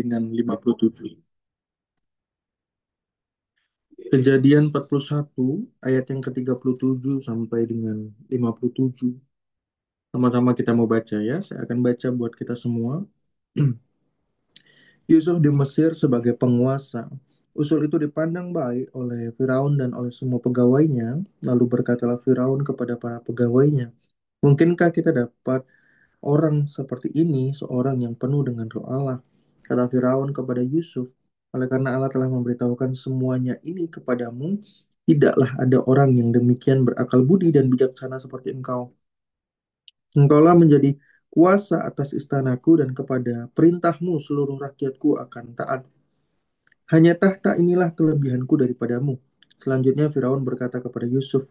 dengan 57. Kejadian 41 ayat yang ke-37 sampai dengan 57. Sama-sama kita mau baca ya. Saya akan baca buat kita semua. Yusuf di Mesir sebagai penguasa. Usul itu dipandang baik oleh Firaun dan oleh semua pegawainya. Lalu berkatalah Firaun kepada para pegawainya, "Mungkinkah kita dapat orang seperti ini, seorang yang penuh dengan roh Allah?" Kata Firaun kepada Yusuf, "Oleh karena Allah telah memberitahukan semuanya ini kepadamu, tidaklah ada orang yang demikian berakal budi dan bijaksana seperti engkau. Engkaulah menjadi kuasa atas istanaku dan kepada perintahmu seluruh rakyatku akan taat. Hanya tahta inilah kelebihanku daripadamu." Selanjutnya Firaun berkata kepada Yusuf,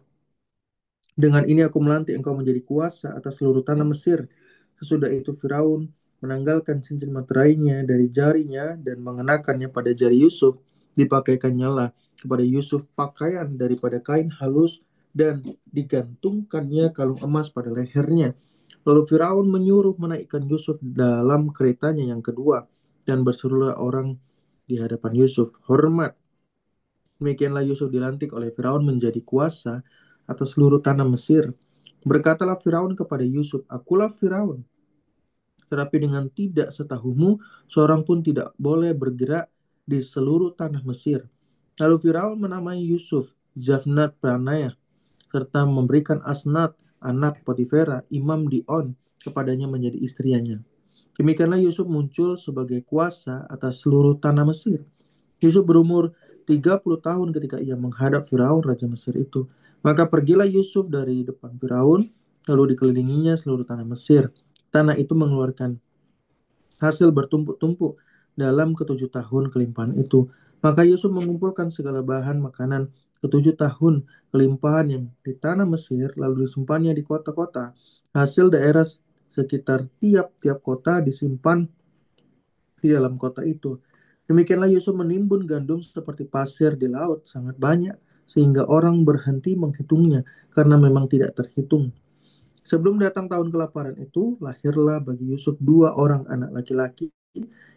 "Dengan ini aku melantik engkau menjadi kuasa atas seluruh tanah Mesir." Sesudah itu Firaun menanggalkan cincin materainya dari jarinya dan mengenakannya pada jari Yusuf. Dipakaikannya lah kepada Yusuf pakaian daripada kain halus dan digantungkannya kalung emas pada lehernya. Lalu Firaun menyuruh menaikkan Yusuf dalam keretanya yang kedua, dan berserulah orang di hadapan Yusuf, "Hormat!" Demikianlah Yusuf dilantik oleh Firaun menjadi kuasa atas seluruh tanah Mesir. Berkatalah Firaun kepada Yusuf, "Akulah Firaun, tetapi dengan tidak setahumu, seorang pun tidak boleh bergerak di seluruh tanah Mesir." Lalu Firaun menamai Yusuf Zafnat Panayah, serta memberikan Asnat, anak Potifera, imam di On, kepadanya menjadi istrinya. Demikianlah Yusuf muncul sebagai kuasa atas seluruh tanah Mesir. Yusuf berumur 30 tahun ketika ia menghadap Firaun, raja Mesir itu. Maka pergilah Yusuf dari depan Firaun, lalu dikelilinginya seluruh tanah Mesir. Tanah itu mengeluarkan hasil bertumpuk-tumpuk dalam ketujuh tahun kelimpahan itu. Maka Yusuf mengumpulkan segala bahan makanan ketujuh tahun kelimpahan yang di tanah Mesir, lalu disimpannya di kota-kota. Hasil daerah sekitar tiap-tiap kota disimpan di dalam kota itu. Demikianlah Yusuf menimbun gandum seperti pasir di laut, sangat banyak, sehingga orang berhenti menghitungnya, karena memang tidak terhitung. Sebelum datang tahun kelaparan itu, lahirlah bagi Yusuf dua orang anak laki-laki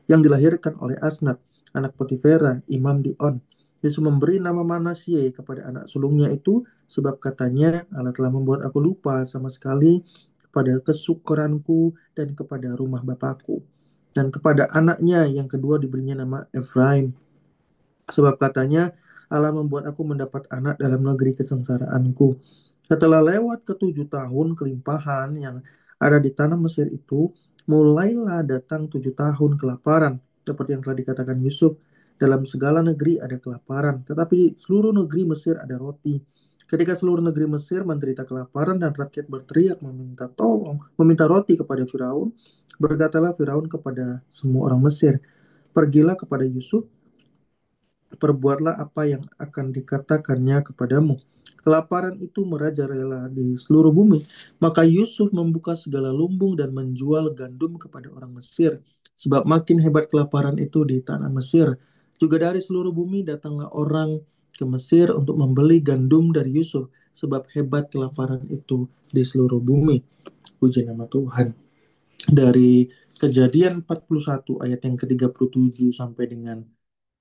yang dilahirkan oleh Asnat, anak Potifera, imam di On. Yusuf memberi nama Manasye kepada anak sulungnya itu, sebab katanya, "Allah telah membuat aku lupa sama sekali kepada kesukaranku dan kepada rumah bapakku." Dan kepada anaknya yang kedua diberinya nama Efraim, sebab katanya, "Allah membuat aku mendapat anak dalam negeri kesengsaraanku." Setelah lewat ketujuh tahun kelimpahan yang ada di tanah Mesir itu, mulailah datang 7 tahun kelaparan. Seperti yang telah dikatakan Yusuf, dalam segala negeri ada kelaparan, tetapi di seluruh negeri Mesir ada roti. Ketika seluruh negeri Mesir menderita kelaparan dan rakyat berteriak meminta tolong, meminta roti kepada Firaun, berkatalah Firaun kepada semua orang Mesir, "Pergilah kepada Yusuf, perbuatlah apa yang akan dikatakannya kepadamu." Kelaparan itu merajalela di seluruh bumi. Maka Yusuf membuka segala lumbung dan menjual gandum kepada orang Mesir, sebab makin hebat kelaparan itu di tanah Mesir. Juga dari seluruh bumi datanglah orang ke Mesir untuk membeli gandum dari Yusuf, sebab hebat kelaparan itu di seluruh bumi. Puji nama Tuhan. Dari Kejadian 41 ayat yang ke-37 sampai dengan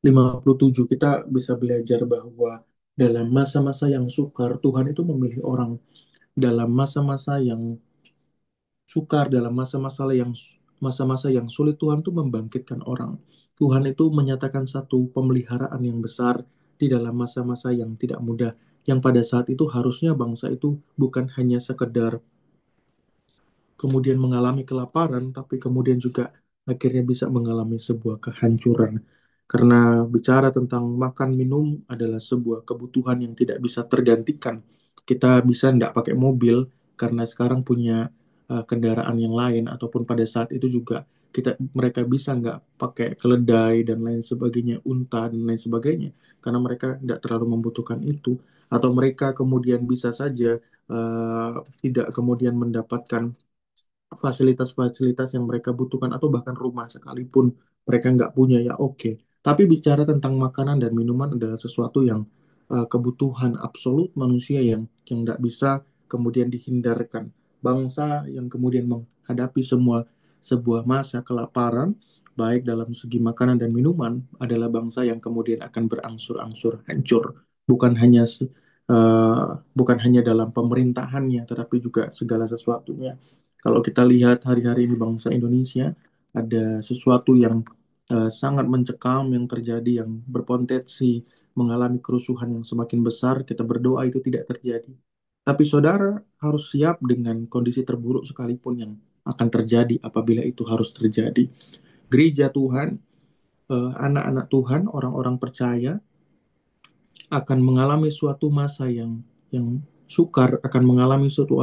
57, kita bisa belajar bahwa dalam masa-masa yang sukar Tuhan itu memilih orang, dalam masa-masa yang sukar, dalam masa-masa yang sulit, Tuhan itu membangkitkan orang. Tuhan itu menyatakan satu pemeliharaan yang besar di dalam masa-masa yang tidak mudah, yang pada saat itu harusnya bangsa itu bukan hanya sekedar kemudian mengalami kelaparan, tapi kemudian juga akhirnya bisa mengalami sebuah kehancuran. Karena bicara tentang makan minum adalah sebuah kebutuhan yang tidak bisa tergantikan. Kita bisa nggak pakai mobil karena sekarang punya kendaraan yang lain, ataupun pada saat itu juga mereka bisa nggak pakai keledai dan lain sebagainya, unta dan lain sebagainya, karena mereka nggak terlalu membutuhkan itu. Atau mereka kemudian bisa saja tidak kemudian mendapatkan fasilitas-fasilitas yang mereka butuhkan, atau bahkan rumah sekalipun mereka nggak punya, ya oke. Tapi bicara tentang makanan dan minuman adalah sesuatu yang kebutuhan absolut manusia yang nggak bisa kemudian dihindarkan. Bangsa yang kemudian menghadapi sebuah masa kelaparan, baik dalam segi makanan dan minuman, adalah bangsa yang kemudian akan berangsur-angsur hancur. Bukan hanya bukan hanya dalam pemerintahannya, tetapi juga segala sesuatunya. Kalau kita lihat hari-hari ini bangsa Indonesia, ada sesuatu yang sangat mencekam yang terjadi, yang berpotensi mengalami kerusuhan yang semakin besar. Kita berdoa itu tidak terjadi. Tapi saudara harus siap dengan kondisi terburuk sekalipun yang akan terjadi apabila itu harus terjadi. Gereja Tuhan, anak-anak Tuhan, orang-orang percaya akan mengalami suatu masa yang sukar, akan mengalami suatu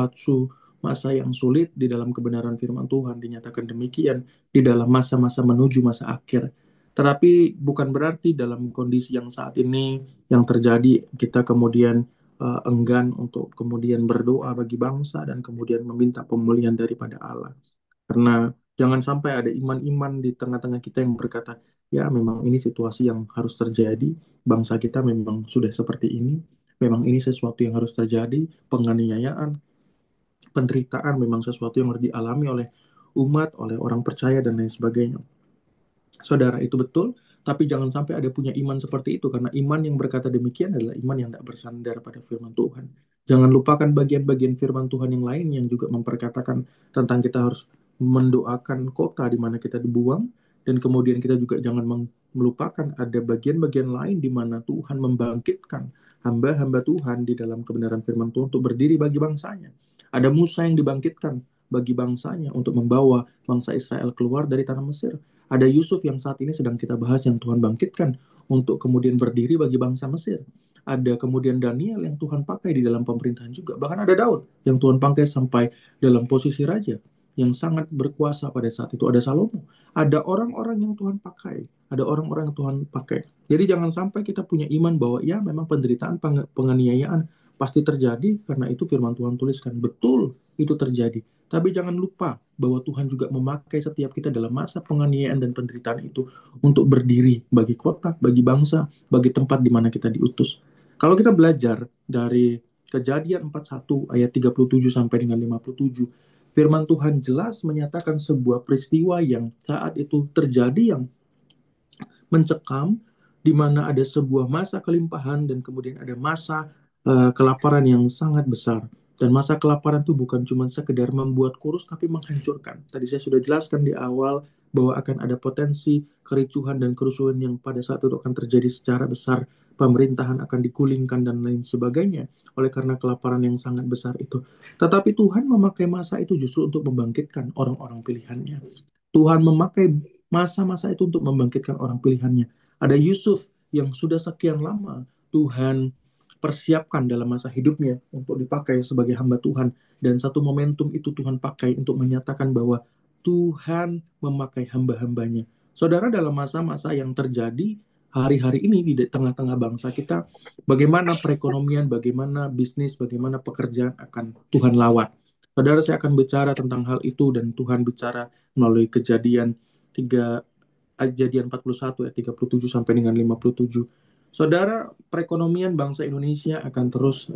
masa yang sulit di dalam kebenaran firman Tuhan. Dinyatakan demikian di dalam masa-masa menuju masa akhir. Tetapi bukan berarti dalam kondisi yang saat ini yang terjadi kita kemudian enggan untuk kemudian berdoa bagi bangsa dan kemudian meminta pemulihan daripada Allah. Karena jangan sampai ada iman-iman di tengah-tengah kita yang berkata, ya memang ini situasi yang harus terjadi, bangsa kita memang sudah seperti ini, memang ini sesuatu yang harus terjadi, penganiayaan, penderitaan memang sesuatu yang harus dialami oleh umat, oleh orang percaya, dan lain sebagainya. Saudara, itu betul, tapi jangan sampai ada punya iman seperti itu, karena iman yang berkata demikian adalah iman yang tidak bersandar pada firman Tuhan. Jangan lupakan bagian-bagian firman Tuhan yang lain yang juga memperkatakan tentang kita harus mendoakan kota di mana kita dibuang, dan kemudian kita juga jangan melupakan ada bagian-bagian lain di mana Tuhan membangkitkan hamba-hamba Tuhan di dalam kebenaran firman Tuhan untuk berdiri bagi bangsanya. Ada Musa yang dibangkitkan bagi bangsanya untuk membawa bangsa Israel keluar dari tanah Mesir. Ada Yusuf yang saat ini sedang kita bahas yang Tuhan bangkitkan untuk kemudian berdiri bagi bangsa Mesir. Ada kemudian Daniel yang Tuhan pakai di dalam pemerintahan juga. Bahkan ada Daud yang Tuhan pakai sampai dalam posisi raja yang sangat berkuasa pada saat itu. Ada Salomo. Ada orang-orang yang Tuhan pakai. Ada orang-orang yang Tuhan pakai. Jadi jangan sampai kita punya iman bahwa ya memang penderitaan, penganiayaan pasti terjadi karena itu firman Tuhan tuliskan. Betul itu terjadi. Tapi jangan lupa bahwa Tuhan juga memakai setiap kita dalam masa penganiayaan dan penderitaan itu untuk berdiri bagi kota, bagi bangsa, bagi tempat di mana kita diutus. Kalau kita belajar dari Kejadian 41 ayat 37 sampai dengan 57, firman Tuhan jelas menyatakan sebuah peristiwa yang saat itu terjadi yang mencekam, di mana ada sebuah masa kelimpahan dan kemudian ada masa kelaparan yang sangat besar. Dan masa kelaparan itu bukan cuma sekedar membuat kurus, tapi menghancurkan. Tadi saya sudah jelaskan di awal bahwa akan ada potensi kericuhan dan kerusuhan yang pada saat itu akan terjadi secara besar. Pemerintahan akan digulingkan dan lain sebagainya oleh karena kelaparan yang sangat besar itu. Tetapi Tuhan memakai masa itu justru untuk membangkitkan orang-orang pilihannya. Tuhan memakai masa-masa itu untuk membangkitkan orang pilihannya. Ada Yusuf yang sudah sekian lama Tuhan persiapkan dalam masa hidupnya untuk dipakai sebagai hamba Tuhan. Dan satu momentum itu Tuhan pakai untuk menyatakan bahwa Tuhan memakai hamba-hambanya. Saudara, dalam masa-masa yang terjadi hari-hari ini di tengah-tengah bangsa kita, bagaimana perekonomian, bagaimana bisnis, bagaimana pekerjaan akan Tuhan lawat. Saudara, saya akan bicara tentang hal itu dan Tuhan bicara melalui kejadian 3 kejadian 41 ayat 37 sampai dengan 57. Saudara, perekonomian bangsa Indonesia akan terus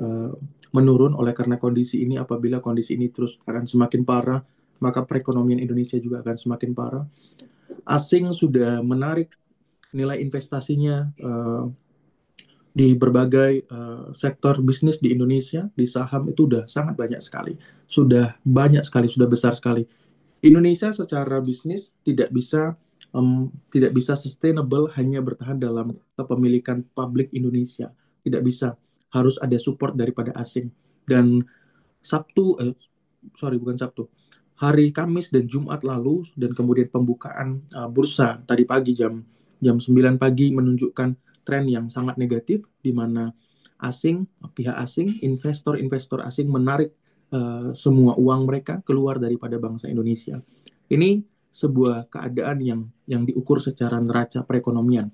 menurun oleh karena kondisi ini. Apabila kondisi ini terus akan semakin parah, maka perekonomian Indonesia juga akan semakin parah. Asing sudah menarik nilai investasinya di berbagai sektor bisnis di Indonesia, di saham itu sudah sangat banyak sekali. Sudah banyak sekali, sudah besar sekali. Indonesia secara bisnis tidak bisa sustainable hanya bertahan dalam kepemilikan publik Indonesia. Tidak bisa, harus ada support daripada asing. Dan Sabtu, sorry bukan Sabtu, hari Kamis dan Jumat lalu dan kemudian pembukaan bursa tadi pagi jam 9 pagi menunjukkan tren yang sangat negatif di mana pihak asing, investor-investor asing menarik semua uang mereka keluar daripada bangsa Indonesia. Ini sebuah keadaan yang diukur secara neraca perekonomian.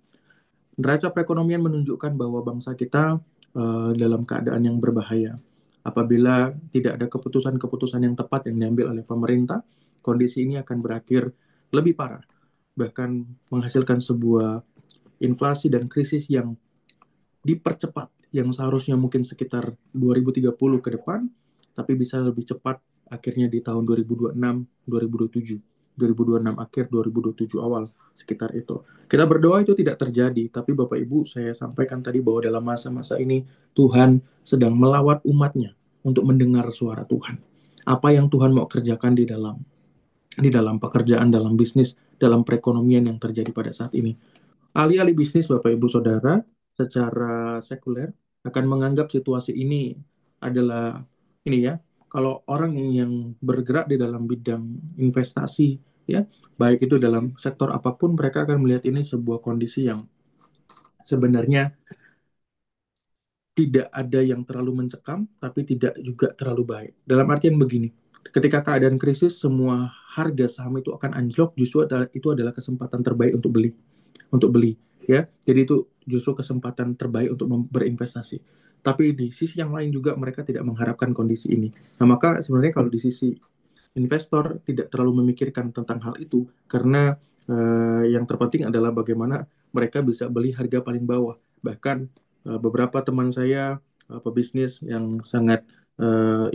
Neraca perekonomian menunjukkan bahwa bangsa kita dalam keadaan yang berbahaya. Apabila tidak ada keputusan-keputusan yang tepat yang diambil oleh pemerintah, kondisi ini akan berakhir lebih parah, bahkan menghasilkan sebuah inflasi dan krisis yang dipercepat, yang seharusnya mungkin sekitar 2030 ke depan, tapi bisa lebih cepat akhirnya di tahun 2026, 2027. 2026 akhir, 2027 awal, sekitar itu. Kita berdoa itu tidak terjadi, tapi Bapak Ibu saya sampaikan tadi bahwa dalam masa-masa ini Tuhan sedang melawat umatnya untuk mendengar suara Tuhan. Apa yang Tuhan mau kerjakan di dalam pekerjaan, dalam bisnis, dalam perekonomian yang terjadi pada saat ini. Alih-alih bisnis Bapak Ibu Saudara secara sekuler akan menganggap situasi ini adalah ini ya, kalau orang yang bergerak di dalam bidang investasi ya, baik itu dalam sektor apapun, mereka akan melihat ini sebuah kondisi yang sebenarnya tidak ada yang terlalu mencekam, tapi tidak juga terlalu baik. Dalam artian begini, ketika keadaan krisis, semua harga saham itu akan anjlok, justru itu adalah kesempatan terbaik untuk beli ya. Jadi itu justru kesempatan terbaik untuk berinvestasi. Tapi di sisi yang lain juga mereka tidak mengharapkan kondisi ini. Nah, maka sebenarnya kalau di sisi investor tidak terlalu memikirkan tentang hal itu karena yang terpenting adalah bagaimana mereka bisa beli harga paling bawah. Bahkan beberapa teman saya pebisnis yang sangat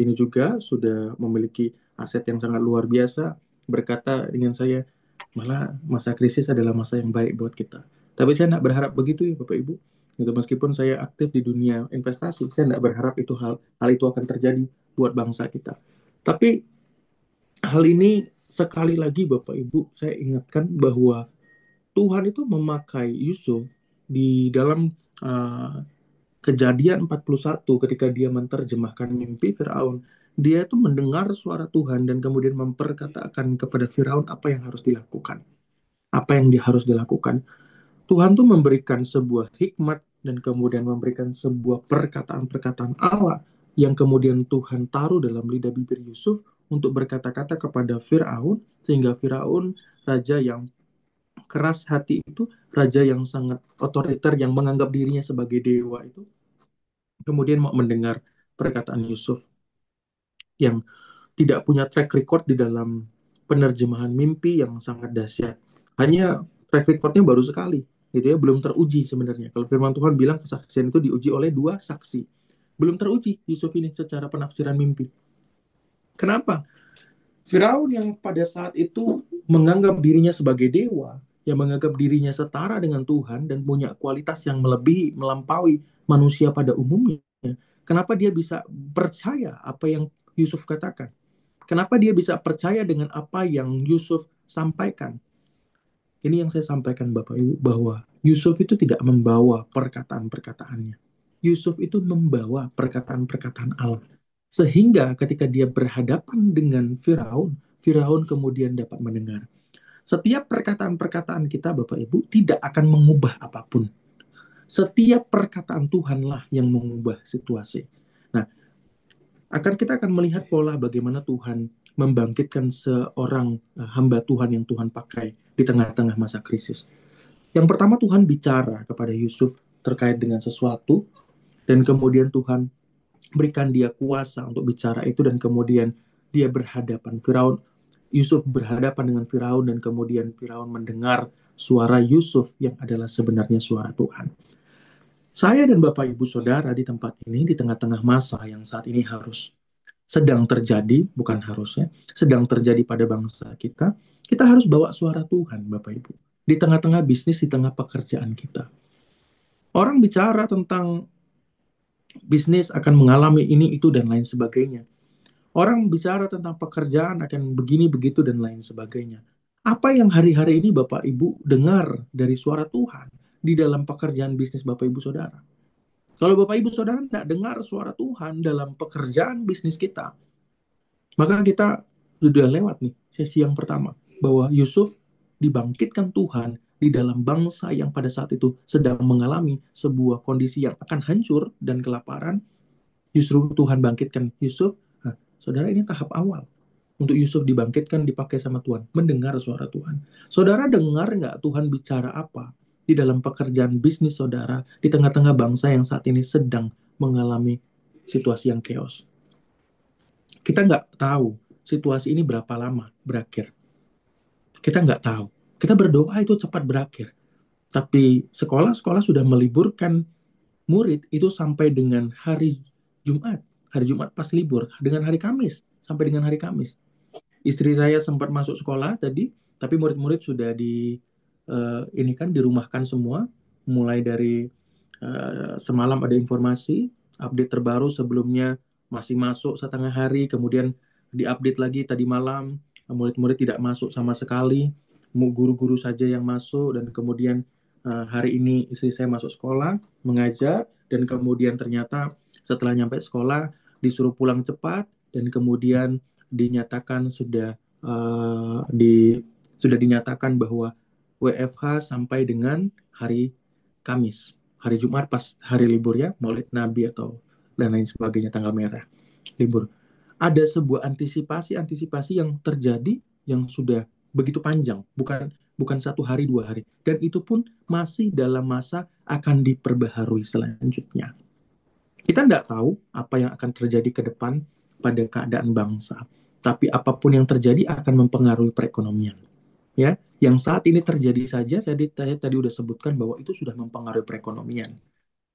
ini juga sudah memiliki aset yang sangat luar biasa berkata dengan saya, malah masa krisis adalah masa yang baik buat kita. Tapi saya tidak berharap begitu ya Bapak Ibu. Gitu, meskipun saya aktif di dunia investasi, saya tidak berharap itu hal itu akan terjadi buat bangsa kita. Tapi hal ini sekali lagi Bapak Ibu, saya ingatkan bahwa Tuhan itu memakai Yusuf di dalam uh, Kejadian 41 ketika dia menerjemahkan mimpi Firaun. Dia itu mendengar suara Tuhan dan kemudian memperkatakan kepada Firaun apa yang harus dilakukan. Apa yang dia harus dilakukan. Tuhan tuh memberikan sebuah hikmat dan kemudian memberikan sebuah perkataan-perkataan Allah yang kemudian Tuhan taruh dalam lidah bibir Yusuf untuk berkata-kata kepada Firaun sehingga Firaun raja yang keras hati itu, raja yang sangat otoriter yang menganggap dirinya sebagai dewa itu kemudian mau mendengar perkataan Yusuf yang tidak punya track record di dalam penerjemahan mimpi yang sangat dahsyat. Hanya track recordnya baru sekali, gitu ya, belum teruji sebenarnya. Kalau firman Tuhan bilang kesaksian itu diuji oleh dua saksi. Belum teruji Yusuf ini secara penafsiran mimpi. Kenapa? Firaun yang pada saat itu menganggap dirinya sebagai dewa, yang menganggap dirinya setara dengan Tuhan dan punya kualitas yang melebihi, melampaui manusia pada umumnya. Kenapa dia bisa percaya apa yang Yusuf katakan? Kenapa dia bisa percaya dengan apa yang Yusuf sampaikan? Ini yang saya sampaikan Bapak Ibu, bahwa Yusuf itu tidak membawa perkataan-perkataannya. Yusuf itu membawa perkataan-perkataan Allah. Sehingga ketika dia berhadapan dengan Firaun, Firaun kemudian dapat mendengar. Setiap perkataan-perkataan kita Bapak Ibu tidak akan mengubah apapun. Setiap perkataan Tuhanlah yang mengubah situasi. Nah, kita akan melihat pola bagaimana Tuhan membangkitkan seorang hamba Tuhan yang Tuhan pakai di tengah-tengah masa krisis. Yang pertama Tuhan bicara kepada Yusuf terkait dengan sesuatu dan kemudian Tuhan berikan dia kuasa untuk bicara itu dan kemudian dia berhadapan Yusuf berhadapan dengan Firaun dan kemudian Firaun mendengar suara Yusuf yang adalah sebenarnya suara Tuhan. Saya dan Bapak Ibu Saudara di tempat ini di tengah-tengah masa yang saat ini sedang terjadi, bukan harusnya, sedang terjadi pada bangsa kita, kita harus bawa suara Tuhan, Bapak Ibu. Di tengah-tengah bisnis, di tengah pekerjaan kita. Orang bicara tentang bisnis akan mengalami ini, itu, dan lain sebagainya. Orang bicara tentang pekerjaan akan begini, begitu, dan lain sebagainya. Apa yang hari-hari ini Bapak Ibu dengar dari suara Tuhan di dalam pekerjaan bisnis Bapak Ibu Saudara? Kalau Bapak Ibu Saudara tidak dengar suara Tuhan dalam pekerjaan bisnis kita, maka kita sudah lewat nih sesi yang pertama, bahwa Yusuf dibangkitkan Tuhan di dalam bangsa yang pada saat itu sedang mengalami sebuah kondisi yang akan hancur dan kelaparan. Justru Tuhan bangkitkan Yusuf. Nah, saudara, ini tahap awal untuk Yusuf dibangkitkan, dipakai sama Tuhan, mendengar suara Tuhan. Saudara dengar nggak Tuhan bicara apa di dalam pekerjaan bisnis saudara di tengah-tengah bangsa yang saat ini sedang mengalami situasi yang chaos? Kita nggak tahu situasi ini berapa lama berakhir. Kita nggak tahu. Kita berdoa itu cepat berakhir. Tapi sekolah-sekolah sudah meliburkan murid itu sampai dengan hari Jumat. Hari Jumat pas libur. Dengan hari Kamis. Sampai dengan hari Kamis. Istri saya sempat masuk sekolah tadi, tapi murid-murid sudah ini kan dirumahkan semua, mulai dari semalam ada informasi update terbaru sebelumnya masih masuk setengah hari, kemudian diupdate lagi tadi malam murid-murid tidak masuk sama sekali, guru-guru saja yang masuk dan kemudian hari ini istri saya masuk sekolah mengajar dan kemudian ternyata setelah nyampe sekolah disuruh pulang cepat dan kemudian dinyatakan sudah dinyatakan bahwa WFH sampai dengan hari Kamis. Hari Jumat pas hari libur ya, Maulid Nabi atau dan lain sebagainya tanggal merah libur. Ada sebuah antisipasi yang terjadi yang sudah begitu panjang, bukan bukan satu hari dua hari, dan itu pun masih dalam masa akan diperbaharui selanjutnya. Kita tidak tahu apa yang akan terjadi ke depan pada keadaan bangsa, tapi apapun yang terjadi akan mempengaruhi perekonomian. Ya, yang saat ini terjadi saja, saya tadi sudah sebutkan bahwa itu sudah mempengaruhi perekonomian.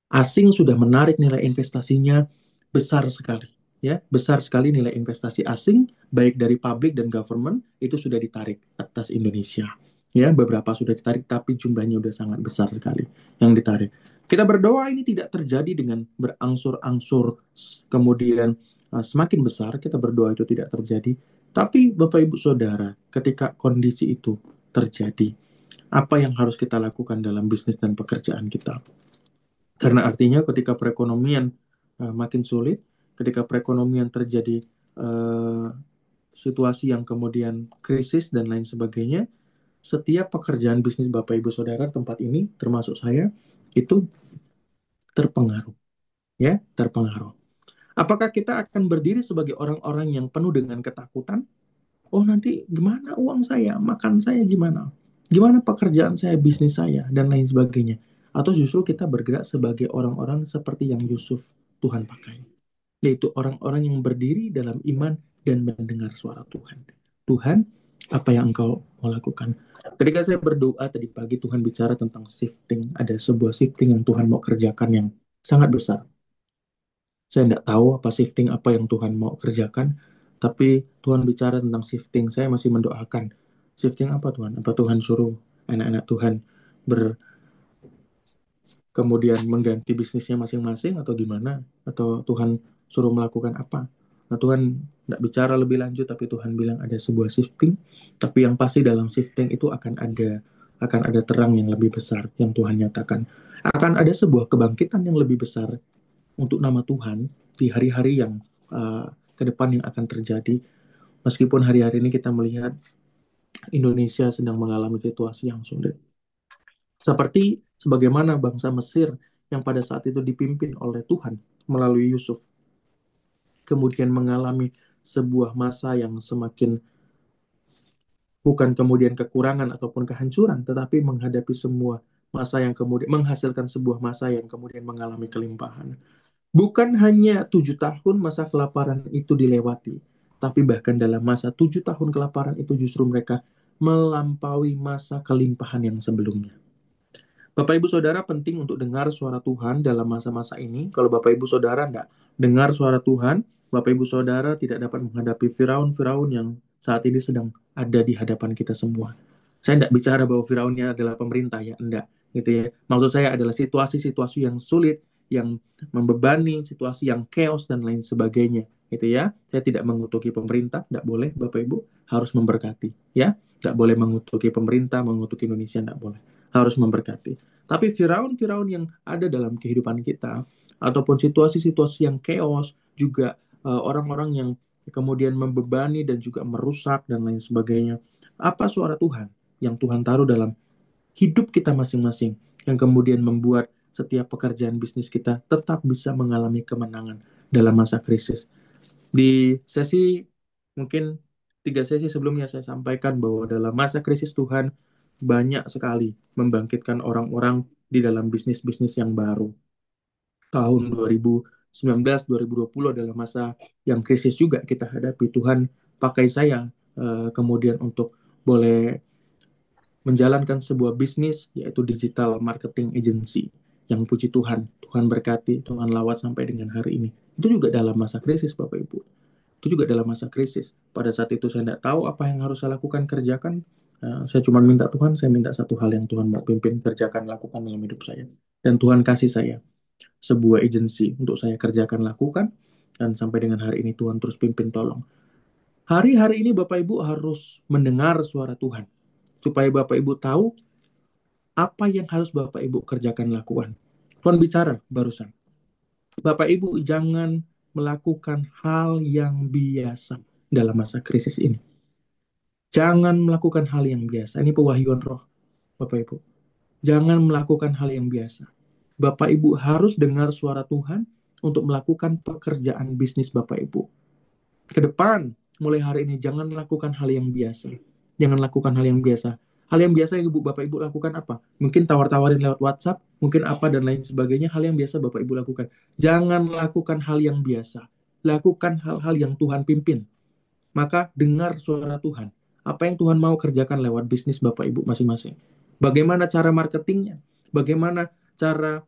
Asing sudah menarik nilai investasinya besar sekali. Ya, besar sekali nilai investasi asing, baik dari public dan government, itu sudah ditarik atas Indonesia. Ya, beberapa sudah ditarik, tapi jumlahnya sudah sangat besar sekali yang ditarik. Kita berdoa ini tidak terjadi dengan berangsur-angsur, kemudian semakin besar, kita berdoa itu tidak terjadi. Tapi Bapak Ibu Saudara, ketika kondisi itu terjadi, apa yang harus kita lakukan dalam bisnis dan pekerjaan kita? Karena artinya ketika perekonomian makin sulit, ketika perekonomian terjadi uh, situasi yang kemudian krisis dan lain sebagainya, setiap pekerjaan bisnis Bapak Ibu Saudara tempat ini, termasuk saya, itu terpengaruh, ya, terpengaruh. Apakah kita akan berdiri sebagai orang-orang yang penuh dengan ketakutan? Oh nanti gimana uang saya, makan saya gimana? Gimana pekerjaan saya, bisnis saya, dan lain sebagainya. Atau justru kita bergerak sebagai orang-orang seperti yang Yusuf Tuhan pakai. Yaitu orang-orang yang berdiri dalam iman dan mendengar suara Tuhan. Tuhan, apa yang engkau mau lakukan? Ketika saya berdoa tadi pagi, Tuhan bicara tentang shifting. Ada sebuah shifting yang Tuhan mau kerjakan yang sangat besar. Saya tidak tahu apa shifting apa yang Tuhan mau kerjakan, tapi Tuhan bicara tentang shifting. Saya masih mendoakan. Shifting apa Tuhan? Apa Tuhan suruh anak-anak Tuhan ber kemudian mengganti bisnisnya masing-masing atau gimana? Atau Tuhan suruh melakukan apa? Nah, Tuhan tidak bicara lebih lanjut, tapi Tuhan bilang ada sebuah shifting. Tapi yang pasti dalam shifting itu akan ada terang yang lebih besar yang Tuhan nyatakan. Akan ada sebuah kebangkitan yang lebih besar untuk nama Tuhan di hari-hari yang ke depan yang akan terjadi. Meskipun hari-hari ini kita melihat Indonesia sedang mengalami situasi yang sulit. Seperti sebagaimana bangsa Mesir yang pada saat itu dipimpin oleh Tuhan melalui Yusuf, kemudian mengalami sebuah masa yang semakin bukan kemudian kekurangan ataupun kehancuran, tetapi menghadapi semua masa yang kemudian menghasilkan sebuah masa yang kemudian mengalami kelimpahan. Bukan hanya 7 tahun masa kelaparan itu dilewati, tapi bahkan dalam masa 7 tahun kelaparan itu justru mereka melampaui masa kelimpahan yang sebelumnya. Bapak Ibu Saudara penting untuk dengar suara Tuhan dalam masa-masa ini. Kalau Bapak Ibu Saudara tidak dengar suara Tuhan, Bapak Ibu Saudara tidak dapat menghadapi Firaun-Firaun yang saat ini sedang ada di hadapan kita semua. Saya tidak bicara bahwa Firaunnya adalah pemerintah ya, enggak. Gitu ya. Maksud saya adalah situasi-situasi yang sulit, yang membebani, situasi yang chaos dan lain sebagainya. Gitu ya. Saya tidak mengutuki pemerintah, tidak boleh Bapak Ibu, harus memberkati. Ya, tidak boleh mengutuki pemerintah, mengutuki Indonesia, tidak boleh. Harus memberkati. Tapi Firaun-Firaun yang ada dalam kehidupan kita, ataupun situasi-situasi yang chaos, juga orang-orang yang kemudian membebani dan juga merusak dan lain sebagainya. Apa suara Tuhan yang Tuhan taruh dalam hidup kita masing-masing, yang kemudian membuat setiap pekerjaan bisnis kita tetap bisa mengalami kemenangan dalam masa krisis. Di sesi mungkin 3 sesi sebelumnya saya sampaikan bahwa dalam masa krisis Tuhan banyak sekali membangkitkan orang-orang di dalam bisnis-bisnis yang baru. Tahun 2019, 2020 adalah masa yang krisis juga kita hadapi. Tuhan pakai saya kemudian untuk boleh menjalankan sebuah bisnis yaitu digital marketing agency yang puji Tuhan, Tuhan berkati, Tuhan lawat sampai dengan hari ini. Itu juga dalam masa krisis Bapak Ibu. Itu juga dalam masa krisis. Pada saat itu saya tidak tahu apa yang harus saya lakukan, kerjakan. Saya cuma minta Tuhan, saya minta satu hal yang Tuhan mau pimpin, kerjakan, lakukan dalam hidup saya. Dan Tuhan kasih saya sebuah agensi untuk saya kerjakan, lakukan. Dan sampai dengan hari ini Tuhan terus pimpin, tolong. Hari-hari ini Bapak Ibu harus mendengar suara Tuhan. Supaya Bapak Ibu tahu apa yang harus Bapak Ibu kerjakan, lakukan. Tuhan bicara barusan. Bapak Ibu jangan melakukan hal yang biasa dalam masa krisis ini. Jangan melakukan hal yang biasa. Ini pewahyuan roh, Bapak Ibu. Jangan melakukan hal yang biasa. Bapak Ibu harus dengar suara Tuhan untuk melakukan pekerjaan bisnis Bapak Ibu. Ke depan, mulai hari ini, jangan lakukan hal yang biasa. Jangan lakukan hal yang biasa. Hal yang biasa yang Bapak Ibu lakukan apa? Mungkin tawar-tawarin lewat WhatsApp, mungkin apa dan lain sebagainya. Hal yang biasa Bapak Ibu lakukan. Jangan lakukan hal yang biasa. Lakukan hal-hal yang Tuhan pimpin. Maka dengar suara Tuhan. Apa yang Tuhan mau kerjakan lewat bisnis Bapak Ibu masing-masing. Bagaimana cara marketingnya? Bagaimana cara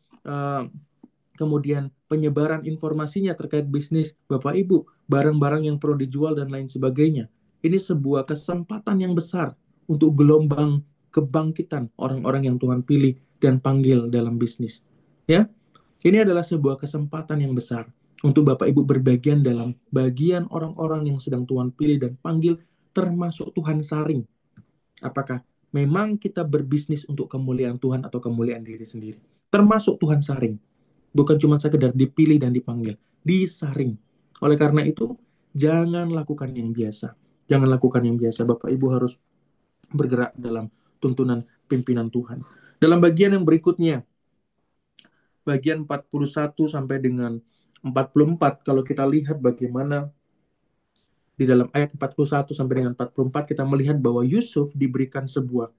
kemudian penyebaran informasinya terkait bisnis Bapak Ibu, barang-barang yang perlu dijual dan lain sebagainya. Ini sebuah kesempatan yang besar untuk gelombang kebangkitan orang-orang yang Tuhan pilih dan panggil dalam bisnis. Ya, ini adalah sebuah kesempatan yang besar untuk Bapak Ibu berbagian dalam bagian orang-orang yang sedang Tuhan pilih dan panggil, termasuk Tuhan saring. Apakah memang kita berbisnis untuk kemuliaan Tuhan atau kemuliaan diri sendiri? Termasuk Tuhan saring. Bukan cuma sekedar dipilih dan dipanggil, disaring. Oleh karena itu, jangan lakukan yang biasa. Jangan lakukan yang biasa. Bapak Ibu harus bergerak dalam tuntunan pimpinan Tuhan. Dalam bagian yang berikutnya, bagian 41 sampai dengan 44, kalau kita lihat bagaimana di dalam ayat 41 sampai dengan 44, kita melihat bahwa Yusuf diberikan sebuah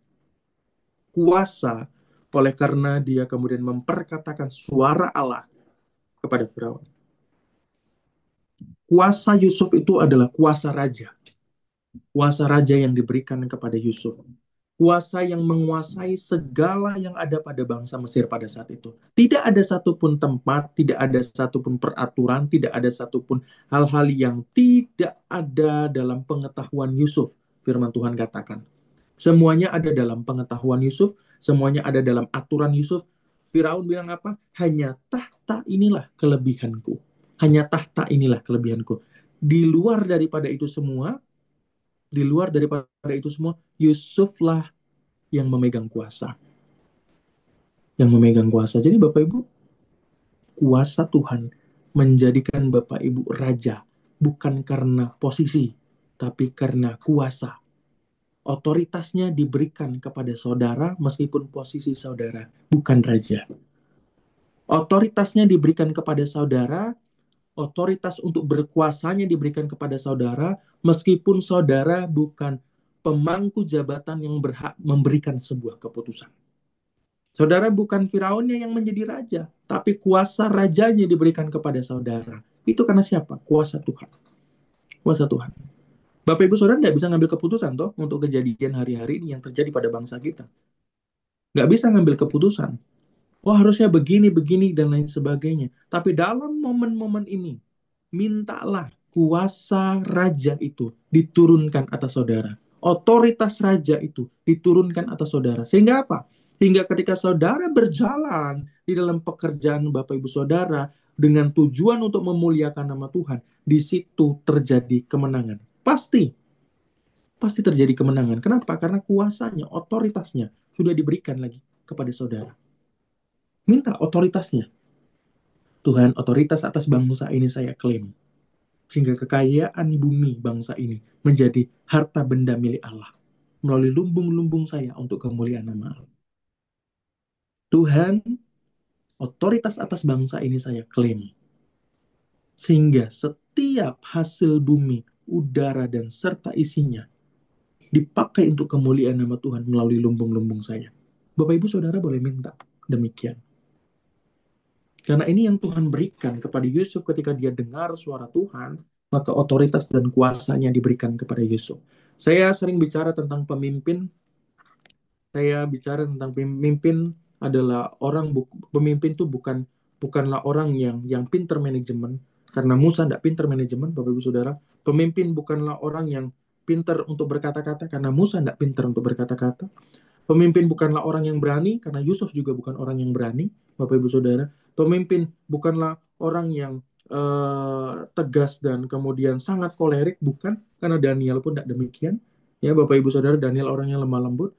kuasa oleh karena dia kemudian memperkatakan suara Allah kepada Firaun. Kuasa Yusuf itu adalah kuasa raja. Kuasa raja yang diberikan kepada Yusuf. Kuasa yang menguasai segala yang ada pada bangsa Mesir pada saat itu. Tidak ada satupun tempat, tidak ada satupun peraturan, tidak ada satupun hal-hal yang tidak ada dalam pengetahuan Yusuf. Firman Tuhan katakan. Semuanya ada dalam pengetahuan Yusuf, semuanya ada dalam aturan Yusuf. Firaun bilang apa? Hanya tahta inilah kelebihanku. Hanya tahta inilah kelebihanku. Di luar daripada itu semua, di luar daripada itu semua, Yusuflah yang memegang kuasa. Yang memegang kuasa. Jadi Bapak Ibu, kuasa Tuhan menjadikan Bapak Ibu raja. Bukan karena posisi, tapi karena kuasa. Otoritasnya diberikan kepada saudara meskipun posisi saudara bukan raja. Otoritasnya diberikan kepada saudara, otoritas untuk berkuasanya diberikan kepada saudara meskipun saudara bukan pemangku jabatan yang berhak memberikan sebuah keputusan. Saudara bukan Firaunnya yang menjadi raja, tapi kuasa rajanya diberikan kepada saudara. Itu karena siapa? Kuasa Tuhan. Kuasa Tuhan. Bapak Ibu Saudara tidak bisa ngambil keputusan toh untuk kejadian hari-hari ini yang terjadi pada bangsa kita. Nggak bisa ngambil keputusan. Oh harusnya begini, begini, dan lain sebagainya. Tapi dalam momen-momen ini, mintalah kuasa raja itu diturunkan atas saudara. Otoritas raja itu diturunkan atas saudara. Sehingga apa? Hingga ketika saudara berjalan di dalam pekerjaan Bapak Ibu Saudara dengan tujuan untuk memuliakan nama Tuhan, di situ terjadi kemenangan. Pasti, pasti terjadi kemenangan. Kenapa? Karena kuasanya, otoritasnya sudah diberikan lagi kepada saudara. Minta otoritasnya. Tuhan, otoritas atas bangsa ini saya klaim. Sehingga kekayaan bumi bangsa ini menjadi harta benda milik Allah. Melalui lumbung-lumbung saya untuk kemuliaan nama Allah. Tuhan, otoritas atas bangsa ini saya klaim. Sehingga setiap hasil bumi, udara, dan serta isinya dipakai untuk kemuliaan nama Tuhan melalui lumbung-lumbung saya. Bapak Ibu Saudara boleh minta demikian. Karena ini yang Tuhan berikan kepada Yusuf ketika dia dengar suara Tuhan, maka otoritas dan kuasanya diberikan kepada Yusuf. Saya sering bicara tentang pemimpin. Saya bicara tentang pemimpin adalah orang pemimpin itu bukanlah orang yang pinter manajemen, Karena Musa tidak pintar manajemen, Bapak Ibu Saudara. Pemimpin bukanlah orang yang pintar untuk berkata-kata, karena Musa tidak pintar untuk berkata-kata. Pemimpin bukanlah orang yang berani, karena Yusuf juga bukan orang yang berani, Bapak Ibu Saudara. Pemimpin bukanlah orang yang tegas dan kemudian sangat kolerik, bukan, karena Daniel pun tidak demikian. Ya, Bapak Ibu Saudara, Daniel orang yang lemah lembut.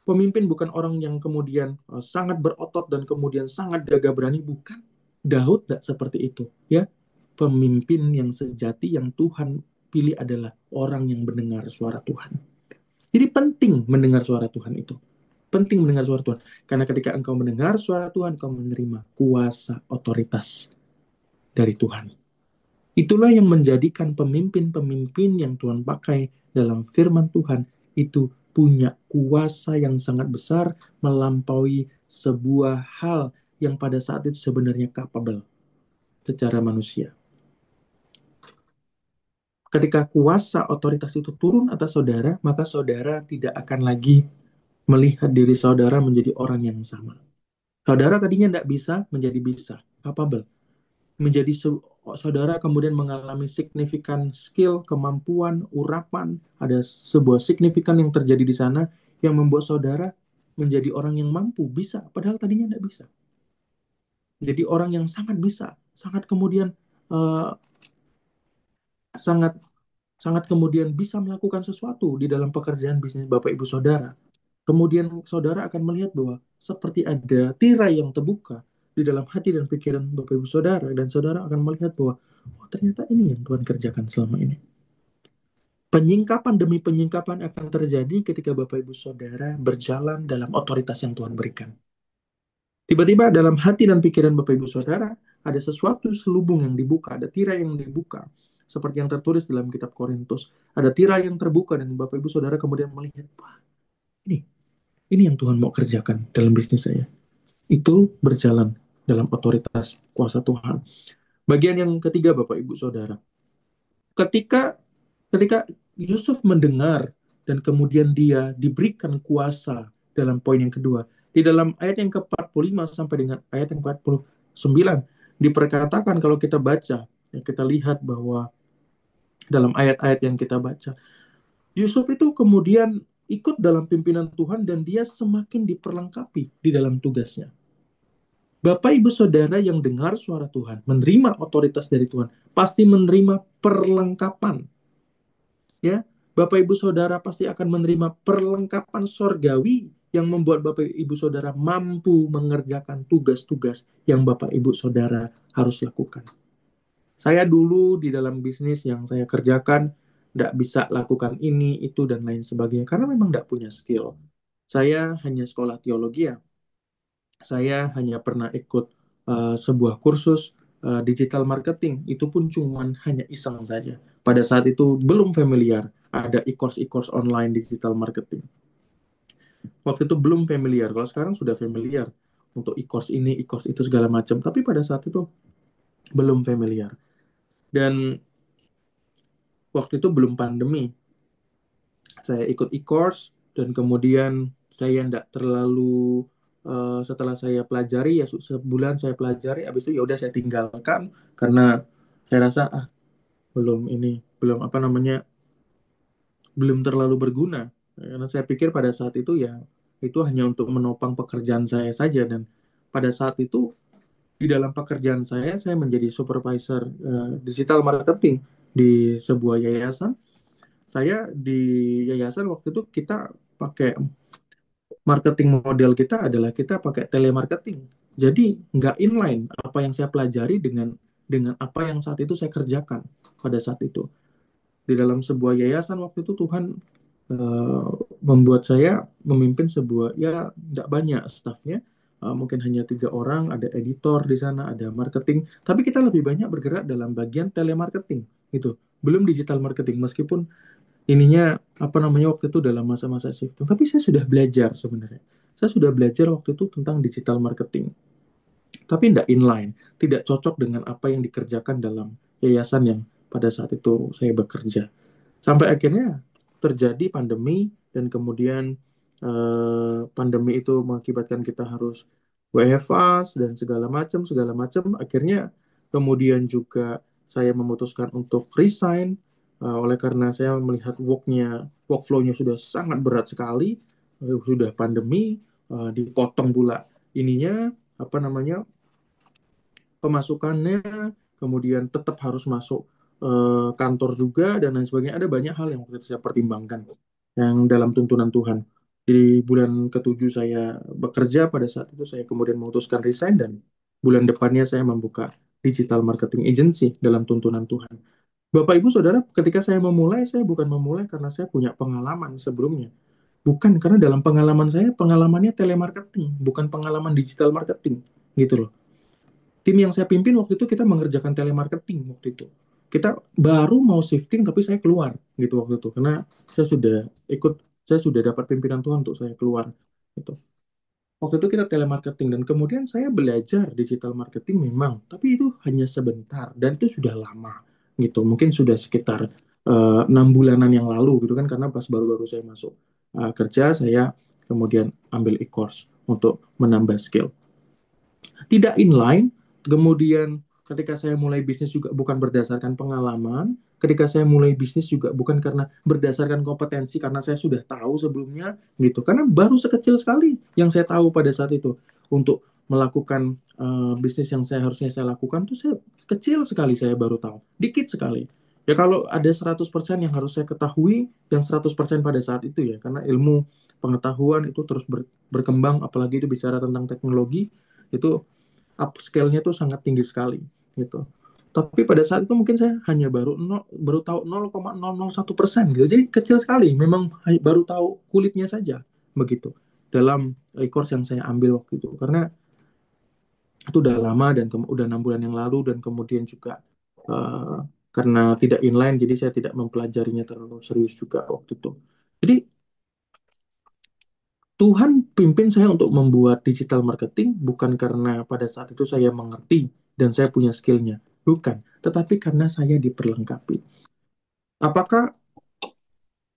Pemimpin bukan orang yang kemudian sangat berotot dan kemudian sangat gagah berani, bukan. Daud tidak seperti itu, ya. Pemimpin yang sejati yang Tuhan pilih adalah orang yang mendengar suara Tuhan. Jadi penting mendengar suara Tuhan itu. Penting mendengar suara Tuhan. Karena ketika engkau mendengar suara Tuhan, engkau menerima kuasa otoritas dari Tuhan. Itulah yang menjadikan pemimpin-pemimpin yang Tuhan pakai dalam firman Tuhan itu punya kuasa yang sangat besar melampaui sebuah hal yang pada saat itu sebenarnya capable secara manusia. Ketika kuasa otoritas itu turun atas saudara, maka saudara tidak akan lagi melihat diri saudara menjadi orang yang sama. Saudara tadinya tidak bisa menjadi bisa, capable. Menjadi saudara kemudian mengalami signifikan skill, kemampuan, urapan, ada sebuah signifikan yang terjadi di sana yang membuat saudara menjadi orang yang mampu, bisa, padahal tadinya tidak bisa. Jadi orang yang sangat bisa, sangat kemudian uh, sangat sangat kemudian bisa melakukan sesuatu di dalam pekerjaan bisnis Bapak Ibu Saudara. Kemudian saudara akan melihat bahwa seperti ada tirai yang terbuka di dalam hati dan pikiran Bapak Ibu Saudara, dan saudara akan melihat bahwa oh, ternyata ini yang Tuhan kerjakan selama ini. Penyingkapan demi penyingkapan akan terjadi ketika Bapak Ibu Saudara berjalan dalam otoritas yang Tuhan berikan. Tiba-tiba dalam hati dan pikiran Bapak Ibu Saudara ada sesuatu selubung yang dibuka, ada tirai yang dibuka. Seperti yang tertulis dalam kitab Korintus. Ada tirai yang terbuka dan Bapak Ibu Saudara kemudian melihat, wah, ini ini yang Tuhan mau kerjakan dalam bisnis saya. Itu berjalan dalam otoritas kuasa Tuhan. Bagian yang ketiga, Bapak Ibu Saudara. Ketika ketika Yusuf mendengar dan kemudian dia diberikan kuasa dalam poin yang kedua, di dalam ayat yang ke-45 sampai dengan ayat yang ke-49 diperkatakan, kalau kita baca, ya kita lihat bahwa dalam ayat-ayat yang kita baca, Yusuf itu kemudian ikut dalam pimpinan Tuhan dan dia semakin diperlengkapi di dalam tugasnya. Bapak Ibu Saudara yang dengar suara Tuhan, menerima otoritas dari Tuhan, pasti menerima perlengkapan. Ya, Bapak Ibu Saudara pasti akan menerima perlengkapan sorgawi yang membuat Bapak Ibu Saudara mampu mengerjakan tugas-tugas yang Bapak Ibu Saudara harus lakukan. Saya dulu di dalam bisnis yang saya kerjakan tidak bisa lakukan ini, itu, dan lain sebagainya karena memang tidak punya skill. Saya hanya sekolah teologi ya. Saya hanya pernah ikut sebuah kursus digital marketing. Itu pun cuma hanya iseng saja. Pada saat itu belum familiar ada e-course online digital marketing. Waktu itu belum familiar. Kalau sekarang sudah familiar untuk e-course ini, e-course itu segala macam. Tapi pada saat itu belum familiar. Dan waktu itu belum pandemi. Saya ikut e-course dan kemudian saya tidak terlalu setelah saya pelajari ya sebulan saya pelajari, habis itu ya udah saya tinggalkan karena saya rasa belum ini belum apa namanya belum terlalu berguna, karena saya pikir pada saat itu ya itu hanya untuk menopang pekerjaan saya saja. Dan pada saat itu di dalam pekerjaan saya menjadi supervisor digital marketing di sebuah yayasan. Saya di yayasan waktu itu kita pakai marketing model kita adalah kita pakai telemarketing. Jadi nggak inline apa yang saya pelajari dengan apa yang saat itu saya kerjakan pada saat itu. Di dalam sebuah yayasan waktu itu Tuhan eh, membuat saya memimpin sebuah, ya tidak banyak stafnya, mungkin hanya 3 orang, ada editor di sana, ada marketing, tapi kita lebih banyak bergerak dalam bagian telemarketing gitu, belum digital marketing, meskipun ininya apa namanya waktu itu dalam masa-masa shifting. Tapi saya sudah belajar sebenarnya. Saya sudah belajar waktu itu tentang digital marketing. Tapi tidak inline, tidak cocok dengan apa yang dikerjakan dalam yayasan yang pada saat itu saya bekerja. Sampai akhirnya terjadi pandemi dan kemudian pandemi itu mengakibatkan kita harus WFH dan segala macam. Akhirnya Kemudian juga saya memutuskan untuk resign oleh karena saya melihat workflow-nya sudah sangat berat sekali, sudah pandemi, dipotong pula ininya apa namanya pemasukannya, kemudian tetap harus masuk kantor juga dan lain sebagainya. Ada banyak hal yang waktu itu saya pertimbangkan yang dalam tuntunan Tuhan. Di bulan ketujuh saya bekerja, pada saat itu saya kemudian memutuskan resign dan bulan depannya saya membuka digital marketing agency dalam tuntunan Tuhan. Bapak Ibu Saudara, ketika saya memulai, saya bukan memulai karena saya punya pengalaman sebelumnya. Bukan, karena dalam pengalaman saya, pengalamannya telemarketing, bukan pengalaman digital marketing. Gitu loh. Tim yang saya pimpin waktu itu kita mengerjakan telemarketing waktu itu. Kita baru mau shifting tapi saya keluar gitu waktu itu karena saya sudah ikut saya sudah dapat pimpinan Tuhan untuk saya keluar gitu. Waktu itu kita telemarketing dan kemudian saya belajar digital marketing memang, tapi itu hanya sebentar dan itu sudah lama gitu. Mungkin sudah sekitar 6 bulanan yang lalu gitu kan karena pas baru-baru saya masuk kerja saya kemudian ambil e-course untuk menambah skill tidak inline. Kemudian ketika saya mulai bisnis juga bukan berdasarkan pengalaman. Ketika saya mulai bisnis juga bukan karena berdasarkan kompetensi karena saya sudah tahu sebelumnya gitu. Karena baru sekecil sekali yang saya tahu pada saat itu untuk melakukan bisnis yang harusnya saya lakukan tuh saya kecil sekali saya baru tahu. Dikit sekali. Ya kalau ada 100% yang harus saya ketahui yang 100% pada saat itu ya karena ilmu pengetahuan itu terus berkembang apalagi itu bicara tentang teknologi itu upscale-nya tuh sangat tinggi sekali gitu. Tapi pada saat itu mungkin saya hanya baru tahu 0,001% gitu. Jadi kecil sekali. Memang baru tahu kulitnya saja begitu dalam course yang saya ambil waktu itu. Karena itu udah lama dan udah 6 bulan yang lalu dan kemudian juga uh, karena tidak inline jadi saya tidak mempelajarinya terlalu serius juga waktu itu. Jadi Tuhan pimpin saya untuk membuat digital marketing bukan karena pada saat itu saya mengerti dan saya punya skillnya. Bukan. Tetapi karena saya diperlengkapi. Apakah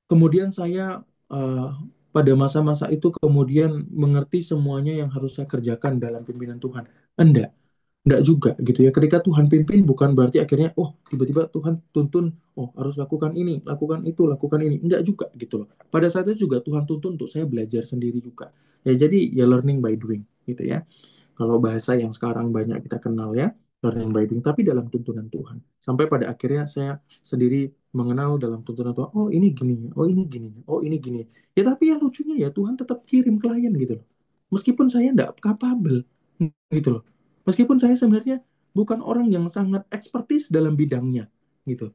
kemudian saya pada masa-masa itu kemudian mengerti semuanya yang harus saya kerjakan dalam pimpinan Tuhan? Enggak. Enggak juga gitu ya. Ketika Tuhan pimpin bukan berarti akhirnya oh tiba-tiba Tuhan tuntun oh harus lakukan ini, lakukan itu, lakukan ini. Enggak juga gitu loh. Pada saat itu juga Tuhan tuntun untuk saya belajar sendiri juga. Ya jadi ya learning by doing gitu ya. Kalau bahasa yang sekarang banyak kita kenal ya, learning by doing, tapi dalam tuntunan Tuhan. Sampai pada akhirnya saya sendiri mengenal dalam tuntunan Tuhan, oh ini gini, oh ini gini, oh ini gini. Ya tapi yang lucunya ya Tuhan tetap kirim klien gitu loh. Meskipun saya tidak capable gitu loh. Meskipun saya sebenarnya bukan orang yang sangat ekspertis dalam bidangnya gitu.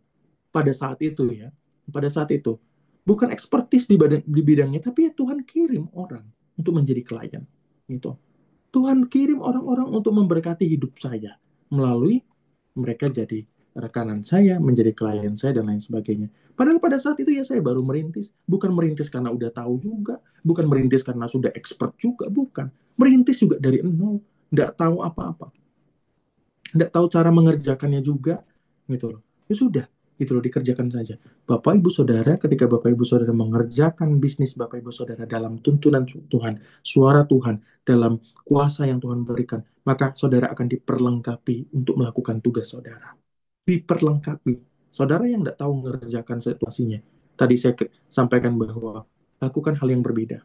Pada saat itu ya, pada saat itu bukan ekspertis di bidangnya, tapi ya Tuhan kirim orang untuk menjadi klien gitu. Tuhan kirim orang-orang untuk memberkati hidup saya melalui mereka jadi rekanan saya, menjadi klien saya dan lain sebagainya. Padahal pada saat itu ya saya baru merintis, bukan merintis karena udah tahu juga, bukan merintis karena sudah expert juga, bukan. Merintis juga dari nol, nggak tahu apa-apa, nggak tahu cara mengerjakannya juga, gitu loh. Ya sudah, gitu loh dikerjakan saja. Bapak Ibu Saudara, ketika Bapak Ibu Saudara mengerjakan bisnis Bapak Ibu Saudara dalam tuntunan Tuhan, suara Tuhan, dalam kuasa yang Tuhan berikan, maka saudara akan diperlengkapi untuk melakukan tugas saudara. Diperlengkapi. Saudara yang tidak tahu mengerjakan situasinya, tadi saya sampaikan bahwa lakukan hal yang berbeda.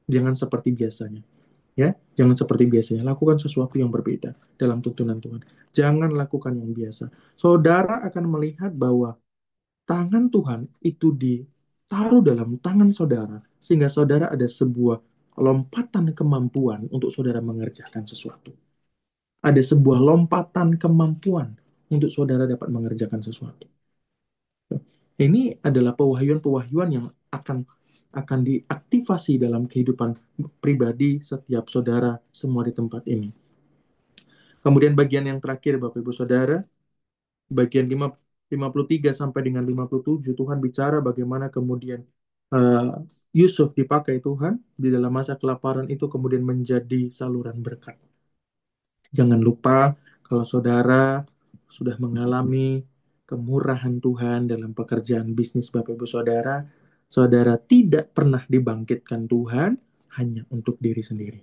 Jangan seperti biasanya. Ya, jangan seperti biasanya. Lakukan sesuatu yang berbeda dalam tuntunan Tuhan. Jangan lakukan yang biasa. Saudara akan melihat bahwa tangan Tuhan itu ditaruh dalam tangan saudara, sehingga saudara ada sebuah lompatan kemampuan untuk saudara mengerjakan sesuatu. Ada sebuah lompatan kemampuan untuk saudara dapat mengerjakan sesuatu. Ini adalah pewahyuan-pewahyuan yang akan diaktifasi dalam kehidupan pribadi setiap saudara semua di tempat ini. Kemudian bagian yang terakhir Bapak Ibu Saudara, bagian 53 sampai dengan 57 Tuhan bicara bagaimana kemudian Yusuf dipakai Tuhan di dalam masa kelaparan itu kemudian menjadi saluran berkat. Jangan lupa kalau saudara sudah mengalami kemurahan Tuhan dalam pekerjaan bisnis Bapak Ibu Saudara, saudara tidak pernah dibangkitkan Tuhan hanya untuk diri sendiri.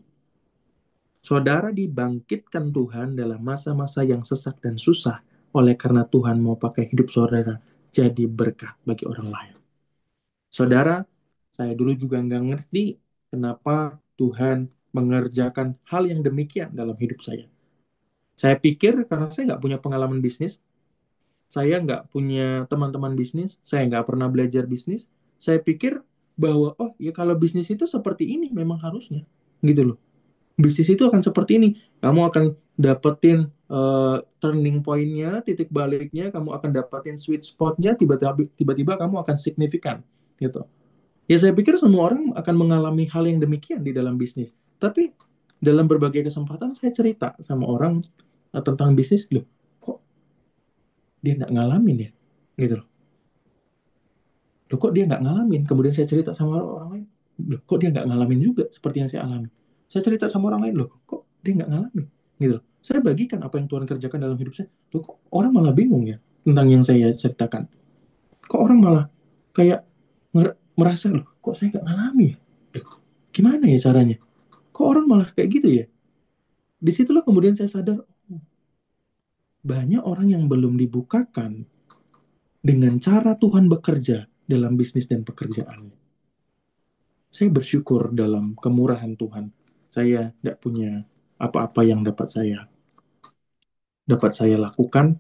Saudara dibangkitkan Tuhan dalam masa-masa yang sesak dan susah oleh karena Tuhan mau pakai hidup saudara jadi berkat bagi orang lain. Saudara, saya dulu juga nggak ngerti kenapa Tuhan mengerjakan hal yang demikian dalam hidup saya. Saya pikir karena saya nggak punya pengalaman bisnis, saya nggak punya teman-teman bisnis, saya nggak pernah belajar bisnis, saya pikir bahwa, oh ya kalau bisnis itu seperti ini memang harusnya, gitu loh. Bisnis itu akan seperti ini. Kamu akan dapetin turning point-nya, titik baliknya, kamu akan dapetin sweet spot-nya, tiba-tiba kamu akan signifikan, gitu. Ya saya pikir semua orang akan mengalami hal yang demikian di dalam bisnis. Tapi dalam berbagai kesempatan saya cerita sama orang tentang bisnis, loh, kok dia nggak ngalamin ya? Gitu loh. Loh, kok dia nggak ngalamin? Kemudian saya cerita sama orang lain, loh, kok dia nggak ngalamin juga seperti yang saya alami? Saya cerita sama orang lain, loh, kok dia nggak ngalamin? Gitu loh. Saya bagikan apa yang Tuhan kerjakan dalam hidup saya. Loh, kok orang malah bingung ya tentang yang saya ceritakan? Kok orang malah kayak merasa, loh, kok saya nggak ngalami ya? Loh, gimana ya caranya? Kok orang malah kayak gitu ya? Disitulah kemudian saya sadar, oh, banyak orang yang belum dibukakan dengan cara Tuhan bekerja dalam bisnis dan pekerjaannya. Saya bersyukur dalam kemurahan Tuhan. Saya tidak punya apa-apa yang dapat saya lakukan,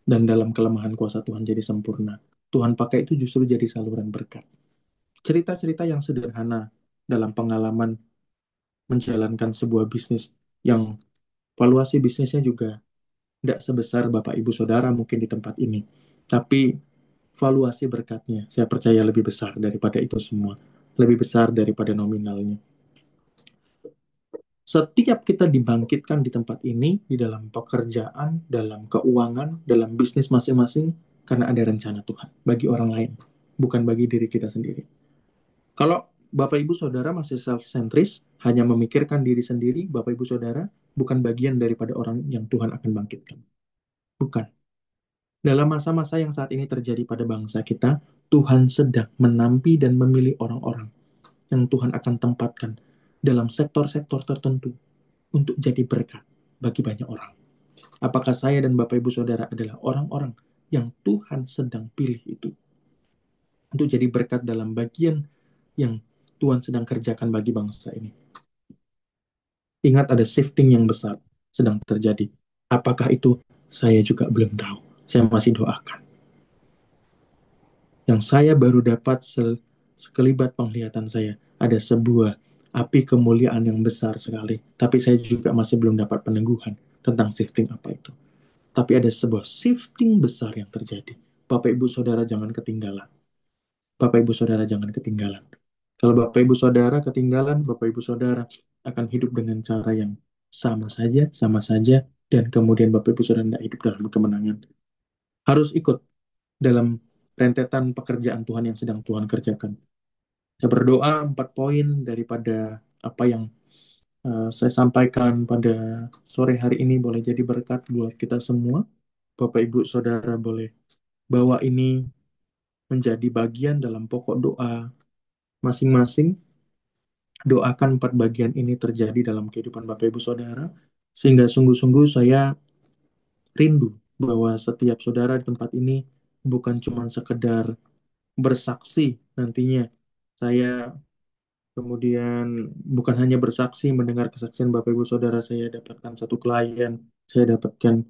dan dalam kelemahan kuasa Tuhan jadi sempurna. Tuhan pakai itu justru jadi saluran berkat. Cerita-cerita yang sederhana dalam pengalaman menjalankan sebuah bisnis yang valuasi bisnisnya juga tidak sebesar Bapak Ibu Saudara mungkin di tempat ini. Tapi valuasi berkatnya saya percaya lebih besar daripada itu semua. Lebih besar daripada nominalnya. Setiap kita dibangkitkan di tempat ini, di dalam pekerjaan, dalam keuangan, dalam bisnis masing-masing, karena ada rencana Tuhan bagi orang lain, bukan bagi diri kita sendiri. Kalau Bapak Ibu Saudara masih self-centris, hanya memikirkan diri sendiri, Bapak Ibu Saudara bukan bagian daripada orang yang Tuhan akan bangkitkan. Bukan. Dalam masa-masa yang saat ini terjadi pada bangsa kita, Tuhan sedang menampi dan memilih orang-orang yang Tuhan akan tempatkan dalam sektor-sektor tertentu untuk jadi berkat bagi banyak orang. Apakah saya dan Bapak Ibu Saudara adalah orang-orang yang Tuhan sedang pilih itu untuk jadi berkat dalam bagian yang Tuhan sedang kerjakan bagi bangsa ini? Ingat, ada shifting yang besar sedang terjadi. Apakah itu? Saya juga belum tahu. Saya masih doakan. Yang saya baru dapat sekelibat penglihatan saya, ada sebuah api kemuliaan yang besar sekali. Tapi saya juga masih belum dapat peneguhan tentang shifting apa itu. Tapi ada sebuah shifting besar yang terjadi. Bapak Ibu Saudara jangan ketinggalan. Bapak Ibu Saudara jangan ketinggalan. Kalau Bapak Ibu Saudara ketinggalan, Bapak Ibu Saudara akan hidup dengan cara yang sama saja, dan kemudian Bapak Ibu Saudara tidak hidup dalam kemenangan. Harus ikut dalam rentetan pekerjaan Tuhan yang sedang Tuhan kerjakan. Saya berdoa 4 poin daripada apa yang saya sampaikan pada sore hari ini boleh jadi berkat buat kita semua. Bapak Ibu Saudara boleh bawa ini menjadi bagian dalam pokok doa masing-masing. Doakan 4 bagian ini terjadi dalam kehidupan Bapak Ibu Saudara, sehingga sungguh-sungguh saya rindu bahwa setiap saudara di tempat ini bukan cuma sekedar bersaksi nantinya. Saya kemudian bukan hanya bersaksi mendengar kesaksian Bapak Ibu Saudara, saya dapatkan satu klien, saya dapatkan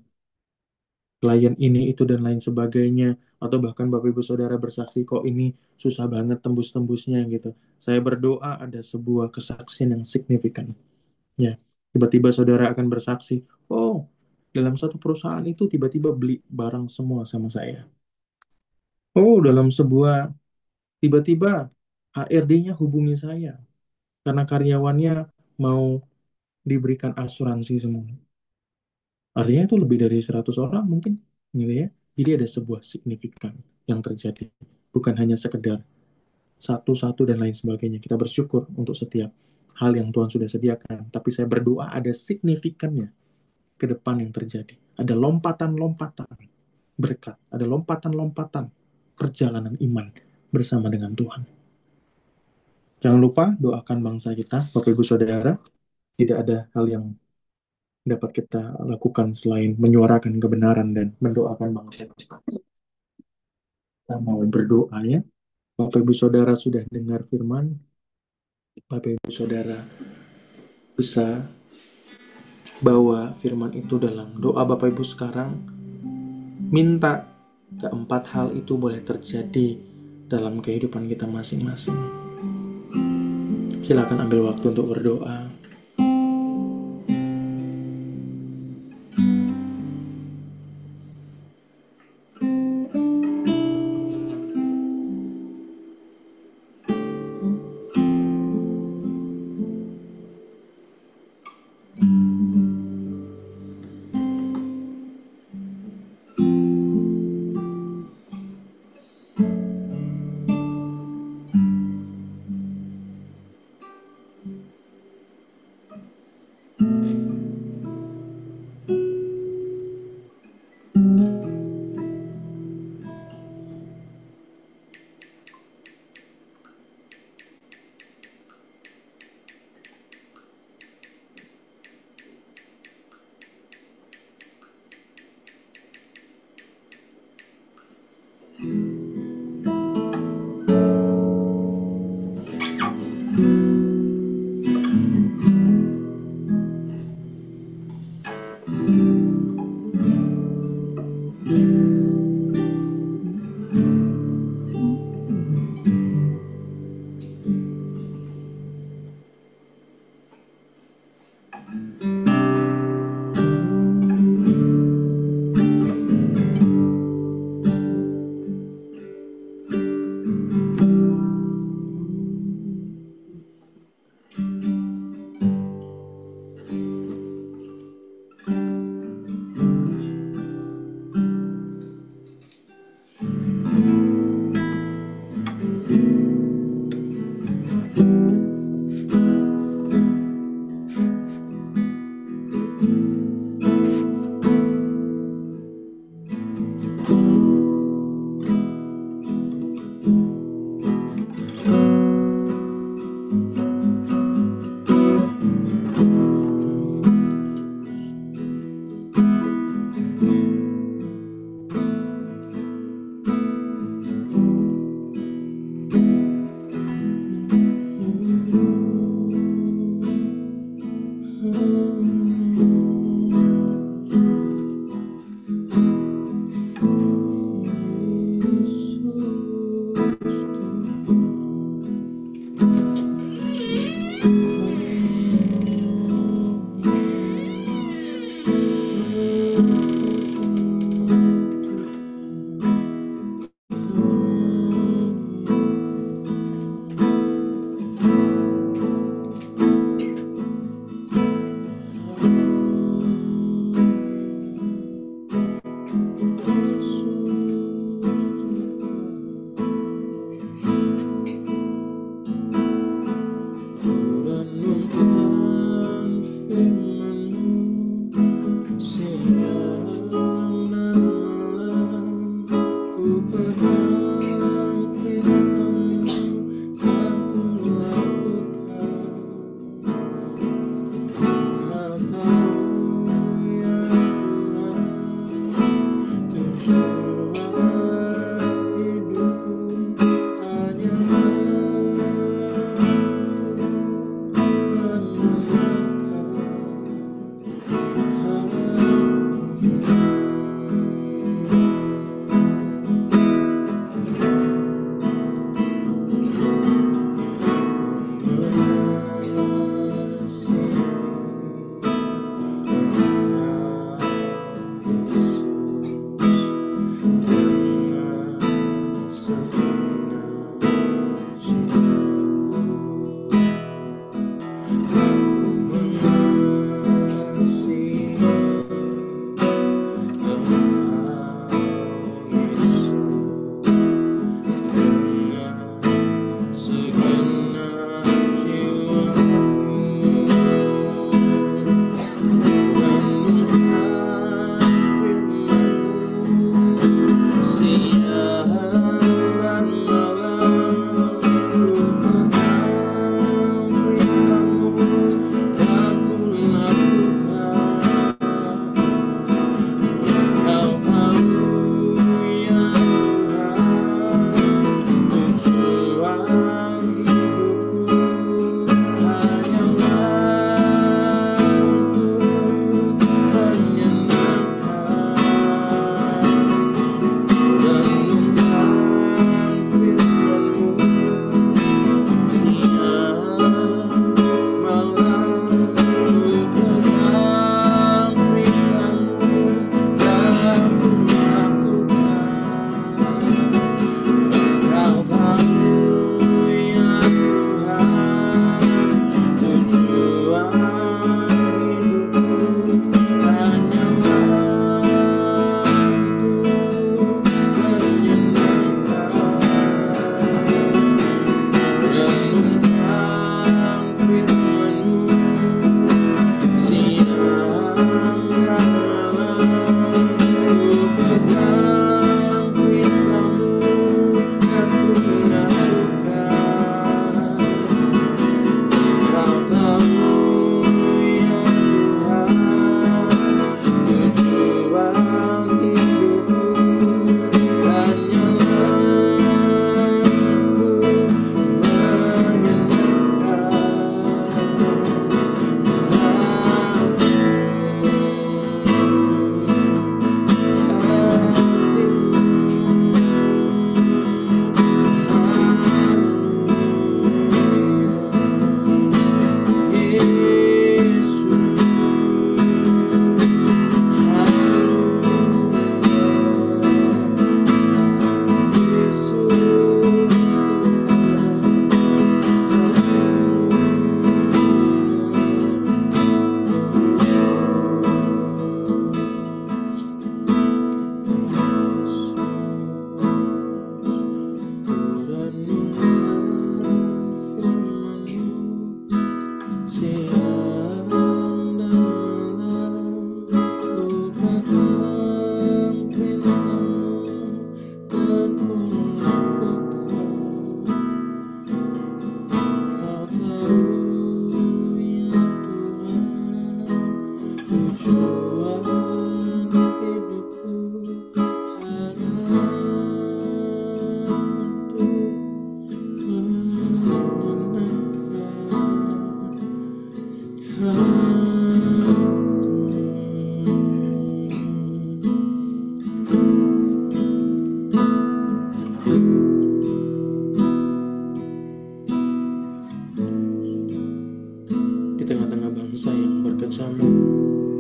klien ini, itu, dan lain sebagainya. Atau bahkan Bapak Ibu Saudara bersaksi, kok ini susah banget tembus-tembusnya gitu. Saya berdoa ada sebuah kesaksian yang signifikan. Ya, tiba-tiba saudara akan bersaksi, oh, dalam satu perusahaan itu tiba-tiba beli barang semua sama saya. Oh, dalam sebuah, tiba-tiba HRD-nya hubungi saya karena karyawannya mau diberikan asuransi semua. Artinya itu lebih dari 100 orang mungkin, gitu ya. Jadi ada sebuah signifikan yang terjadi. Bukan hanya sekedar satu-satu dan lain sebagainya. Kita bersyukur untuk setiap hal yang Tuhan sudah sediakan. Tapi saya berdoa ada signifikannya ke depan yang terjadi. Ada lompatan-lompatan berkat. Ada lompatan-lompatan perjalanan iman bersama dengan Tuhan. Jangan lupa doakan bangsa kita, Bapak Ibu Saudara. Tidak ada hal yang dapat kita lakukan selain menyuarakan kebenaran dan mendoakan bangsa? Kita mau berdoa ya. Bapak Ibu Saudara sudah dengar firman, Bapak Ibu Saudara bisa bawa firman itu dalam doa Bapak Ibu sekarang. Minta keempat hal itu boleh terjadi dalam kehidupan kita masing-masing. Silakan ambil waktu untuk berdoa.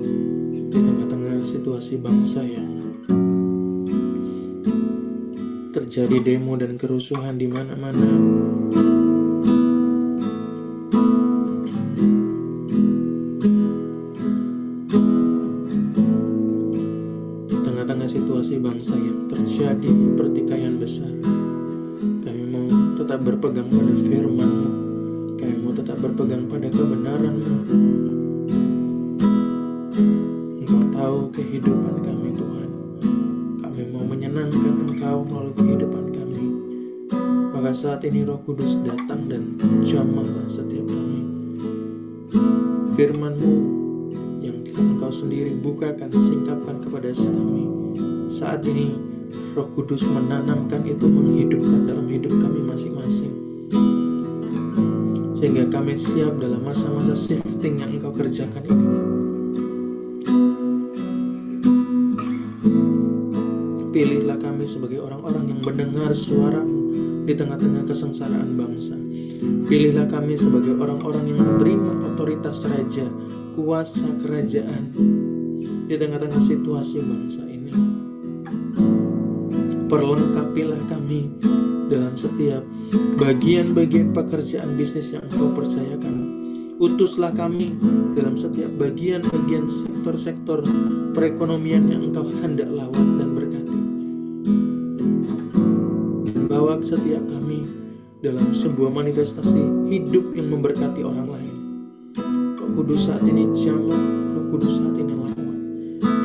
di tengah-tengah situasi bangsa yang terjadi demo dan kerusuhan di mana-mana. Di tengah-tengah situasi bangsa yang terjadi pertikaian besar, kami mau tetap berpegang pada firman-Mu. Kami mau tetap berpegang pada kebenaran-Mu. Engkau tahu kehidupan kami, Tuhan. Kami mau menyenangkan Engkau melalui kehidupan kami. Maka saat ini Roh Kudus datang dan jamahlah setiap kami. Firman-Mu yang telah Engkau sendiri bukakan, singkapkan kepada kami. Saat ini Roh Kudus menanamkan itu, menghidupkan dalam hidup kami masing-masing, sehingga kami siap dalam masa-masa shifting yang Engkau kerjakan ini. Pilihlah kami sebagai orang-orang yang mendengar suara-Mu di tengah-tengah kesengsaraan bangsa. Pilihlah kami sebagai orang-orang yang menerima otoritas raja, kuasa kerajaan di tengah-tengah situasi bangsa ini. Perlengkapilah kami dalam setiap bagian-bagian pekerjaan bisnis yang Engkau percayakan. Utuslah kami dalam setiap bagian-bagian sektor-sektor perekonomian yang Engkau hendak lawat dan berkati. Bawa setiap kami dalam sebuah manifestasi hidup yang memberkati orang lain. Roh Kudus saat ini jamah, Roh Kudus saat ini lawat.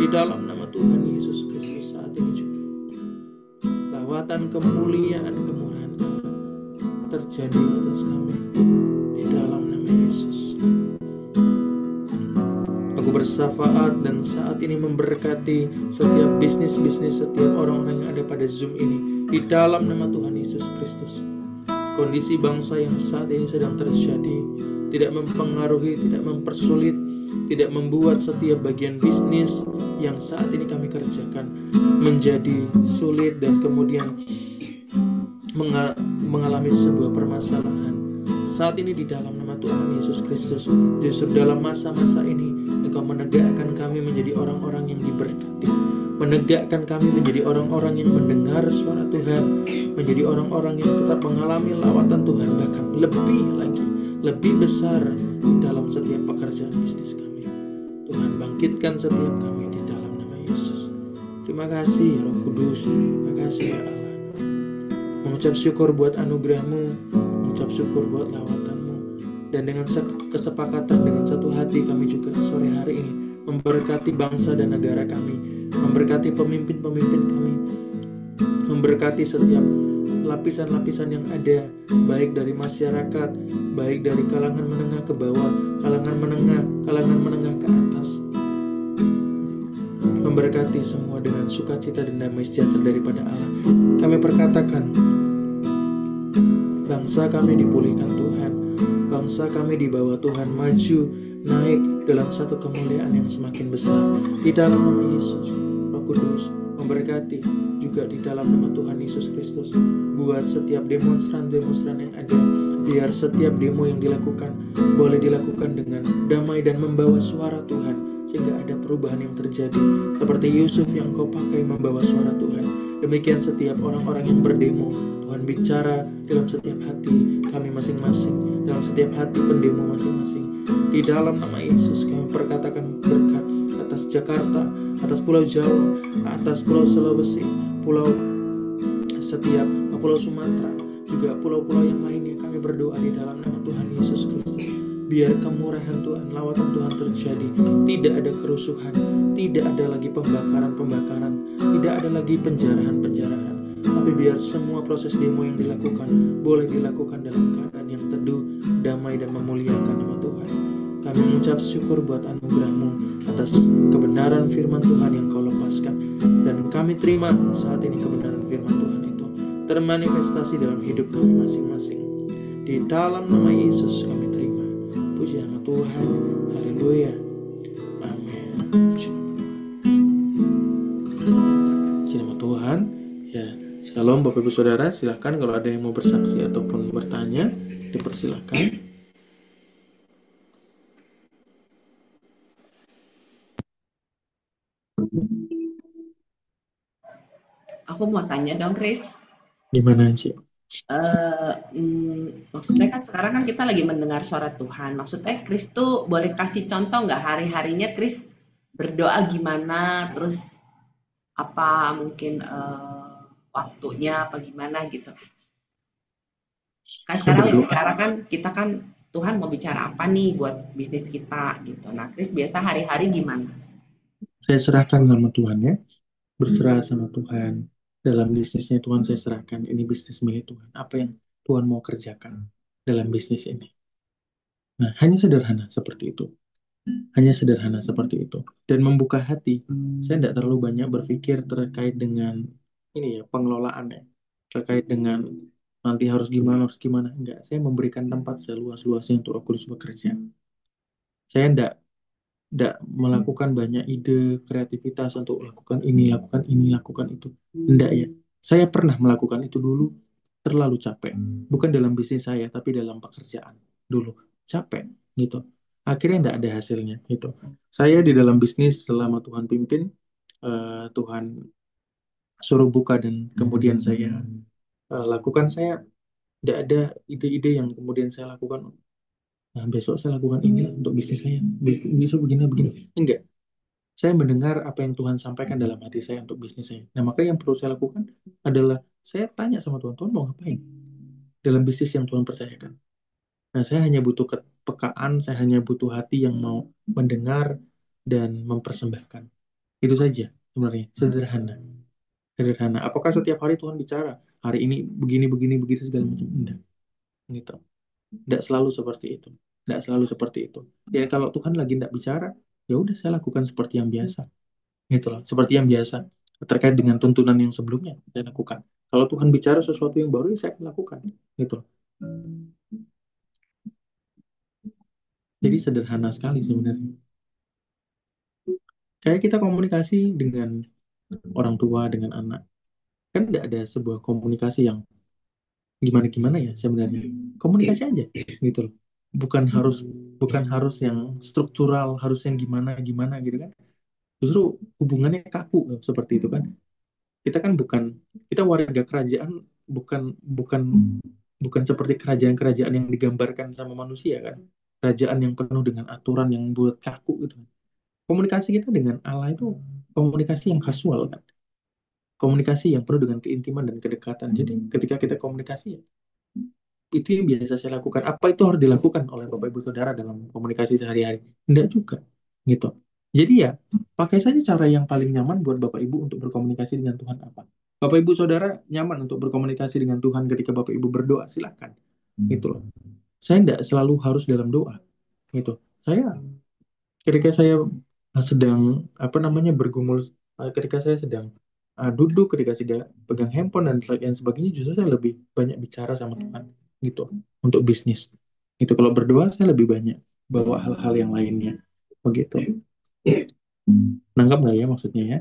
Di dalam nama Tuhan Yesus Kristus saat ini juga lawatan kemuliaan, kemurahan Allah terjadi atas kami di dalam nama Yesus. Aku bersyafaat dan saat ini memberkati setiap bisnis-bisnis, setiap orang-orang yang ada pada Zoom ini di dalam nama Tuhan Yesus Kristus. Kondisi bangsa yang saat ini sedang terjadi tidak mempengaruhi, tidak mempersulit, tidak membuat setiap bagian bisnis yang saat ini kami kerjakan menjadi sulit dan kemudian mengalami sebuah permasalahan. Saat ini di dalam nama Tuhan Yesus Kristus, justru dalam masa-masa ini Engkau menegakkan kami menjadi orang-orang yang diberkati, menegakkan kami menjadi orang-orang yang mendengar suara Tuhan, menjadi orang-orang yang tetap mengalami lawatan Tuhan, bahkan lebih lagi, lebih besar dalam setiap pekerjaan bisnis kami. Tuhan, bangkitkan setiap kami di dalam nama Yesus. Terima kasih Roh Kudus, terima kasih ya Allah. Mengucap syukur buat anugerah-Mu, mengucap syukur buat lawatan-Mu, dan dengan kesepakatan, dengan satu hati kami juga sore hari ini memberkati bangsa dan negara kami, memberkati pemimpin-pemimpin kami, memberkati setiap lapisan-lapisan yang ada, baik dari masyarakat, baik dari kalangan menengah ke bawah, kalangan menengah ke atas. Memberkati semua dengan sukacita dan damai sejahtera daripada Allah. Kami perkatakan, bangsa kami dipulihkan Tuhan, bangsa kami dibawa Tuhan maju, naik dalam satu kemuliaan yang semakin besar. Di dalam nama Yesus, Roh Kudus memberkati juga di dalam nama Tuhan Yesus Kristus. Buat setiap demonstran-demonstran yang ada, biar setiap demo yang dilakukan boleh dilakukan dengan damai dan membawa suara Tuhan, sehingga ada perubahan yang terjadi. Seperti Yusuf yang Kau pakai membawa suara Tuhan, demikian setiap orang-orang yang berdemo, Tuhan bicara dalam setiap hati kami masing-masing, dalam setiap hati pendemo masing-masing. Di dalam nama Yesus kami perkatakan berkat atas Jakarta, atas Pulau Jawa, atas Pulau Sulawesi, setiap Pulau Sumatera, juga pulau-pulau yang lainnya. Kami berdoa di dalam nama Tuhan Yesus Kristus, biar kemurahan Tuhan, lawatan Tuhan terjadi. Tidak ada kerusuhan, tidak ada lagi pembakaran, tidak ada lagi penjarahan, tapi biar semua proses demo yang dilakukan boleh dilakukan dalam keadaan yang teduh, damai, dan memuliakan nama Tuhan. Kami mengucap syukur buat anugerah-Mu atas kebenaran firman Tuhan yang Kau lepaskan, dan kami terima saat ini kebenaran firman Tuhan itu termanifestasi dalam hidup kami masing-masing. Di dalam nama Yesus kami terima. Puji nama Tuhan. Haleluya. Amin. Puji nama Tuhan. Ya, shalom Bapak Ibu Saudara. Silahkan kalau ada yang mau bersaksi ataupun bertanya, dipersilahkan. Aku mau tanya dong, Chris. Gimana sih? Maksudnya kan sekarang kan kita lagi mendengar suara Tuhan. Maksudnya Chris tuh boleh kasih contoh nggak hari-harinya Chris berdoa gimana, terus apa mungkin waktunya apa gimana gitu. Kan Oh, sekarang yang berdoa. bicara kan kita kan Tuhan mau bicara apa nih buat bisnis kita gitu. Nah, Chris biasa hari-hari gimana? Saya serahkan sama Tuhan ya. Berserah sama Tuhan. Dalam bisnisnya Tuhan saya serahkan. Ini bisnis milik Tuhan. Apa yang Tuhan mau kerjakan dalam bisnis ini. Nah, hanya sederhana seperti itu. Hanya sederhana seperti itu. Dan membuka hati. Saya tidak terlalu banyak berpikir terkait dengan ini ya, pengelolaan ya. Terkait dengan nanti harus gimana. Enggak, saya memberikan tempat seluas-luasnya untuk Roh Kudus bekerja. Saya tidak melakukan banyak ide kreativitas untuk lakukan ini, lakukan itu. Enggak ya. Saya pernah melakukan itu dulu, terlalu capek. Bukan dalam bisnis saya, tapi dalam pekerjaan dulu. Capek gitu. Akhirnya enggak ada hasilnya gitu. Saya di dalam bisnis selama Tuhan pimpin, Tuhan suruh buka dan kemudian saya lakukan, saya tidak ada ide-ide yang kemudian saya lakukan. Nah, besok saya lakukan ini untuk bisnis saya. Besok begini, begini. Enggak. Saya mendengar apa yang Tuhan sampaikan dalam hati saya untuk bisnis saya. Nah, maka yang perlu saya lakukan adalah saya tanya sama Tuhan, Tuhan mau ngapain dalam bisnis yang Tuhan percayakan. Nah, saya hanya butuh kepekaan, saya hanya butuh hati yang mau mendengar dan mempersembahkan. Itu saja sebenarnya, sederhana. Sederhana. Apakah setiap hari Tuhan bicara? Hari ini begini, begini, begitu segala macam. Enggak, gitu. Enggak selalu seperti itu. Enggak selalu seperti itu. Dan kalau Tuhan lagi enggak bicara, ya udah saya lakukan seperti yang biasa. Gitu loh, seperti yang biasa terkait dengan tuntunan yang sebelumnya saya lakukan. Kalau Tuhan bicara sesuatu yang baru, ya saya akan lakukan. Gitu loh. Jadi sederhana sekali sebenarnya. Kayak kita komunikasi dengan orang tua, dengan anak. Kan tidak ada sebuah komunikasi yang gimana-gimana ya sebenarnya. Komunikasi aja, gitu loh. Bukan harus bukan harus yang struktural, harus yang gimana-gimana gitu kan. Justru hubungannya kaku seperti itu kan. Kita kan kita warga kerajaan, bukan bukan bukan seperti kerajaan-kerajaan yang digambarkan sama manusia kan. Kerajaan yang penuh dengan aturan yang buat kaku gitu. Komunikasi kita dengan Allah itu komunikasi yang kasual kan. Komunikasi yang penuh dengan keintiman dan kedekatan. Jadi ketika kita komunikasi, itu yang biasa saya lakukan. Apa itu harus dilakukan oleh Bapak Ibu Saudara dalam komunikasi sehari-hari? Enggak juga, gitu. Jadi ya, pakai saja cara yang paling nyaman buat Bapak Ibu untuk berkomunikasi dengan Tuhan apa. Bapak Ibu Saudara nyaman untuk berkomunikasi dengan Tuhan ketika Bapak Ibu berdoa, silakan. Gitu loh. Saya enggak selalu harus dalam doa, gitu. Saya ketika saya sedang apa namanya bergumul, ketika saya sedang duduk, ketika saya pegang handphone dan lain sebagainya, justru saya lebih banyak bicara sama Tuhan gitu untuk bisnis. Itu kalau berdoa saya lebih banyak bawa hal-hal yang lainnya begitu. Nangkap nggak ya maksudnya ya?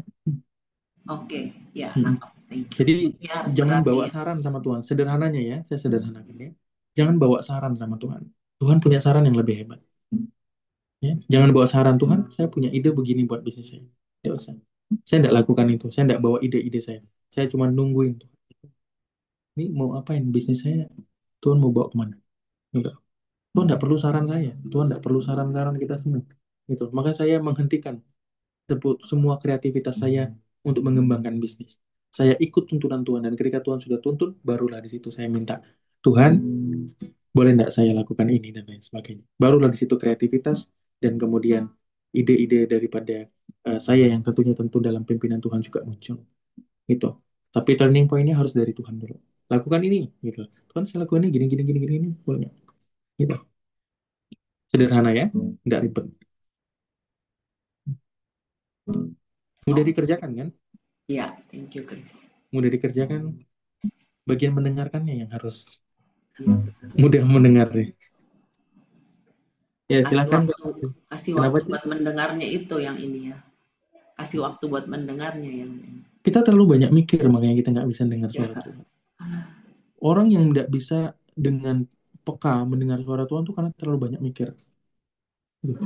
Oke, ya Mm-mm. nangkap. Thank you. Jadi Ya jangan berarti bawa saran sama Tuhan. Sederhananya ya, saya sederhanakan ya. Jangan bawa saran sama Tuhan. Tuhan punya saran yang lebih hebat. Ya, jangan bawa saran Tuhan. Saya punya ide begini buat bisnis saya. Tidak usah. Saya tidak lakukan itu. Saya tidak bawa ide-ide saya. Saya cuma nungguin tuh. Ini mau apain bisnis saya? Tuhan mau bawa kemana? Enggak. Tuhan tidak perlu saran saya. Tuhan tidak perlu saran-saran kita semua. Gitu. Maka saya menghentikan semua kreativitas saya untuk mengembangkan bisnis. Saya ikut tuntunan Tuhan dan ketika Tuhan sudah tuntun, barulah di situ saya minta, Tuhan, boleh tidak saya lakukan ini dan lain sebagainya. Barulah di situ kreativitas dan kemudian ide-ide daripada saya yang tentunya tentu dalam pimpinan Tuhan juga muncul. Gitu. Tapi turning point-nya harus dari Tuhan dulu. Lakukan ini, gitu. Tuhan saya lakukan ini gini gini gini gini, boleh nggak? Gitu. Sederhana ya, nggak ribet. Mudah oh dikerjakan kan? ya, thank you Chris. Mudah dikerjakan. Bagian mendengarkannya yang harus Iya betul. mudah mendengarnya. Ya, Kasih silakan. waktu, kasih Kenapa waktu sih? buat mendengarnya itu yang ini ya. Kasih waktu buat mendengarnya yang ini. Kita terlalu banyak mikir, makanya kita nggak bisa dengar suara Ya. Tuhan. Orang yang nggak bisa dengan peka mendengar suara Tuhan tuh karena terlalu banyak mikir. Gitu.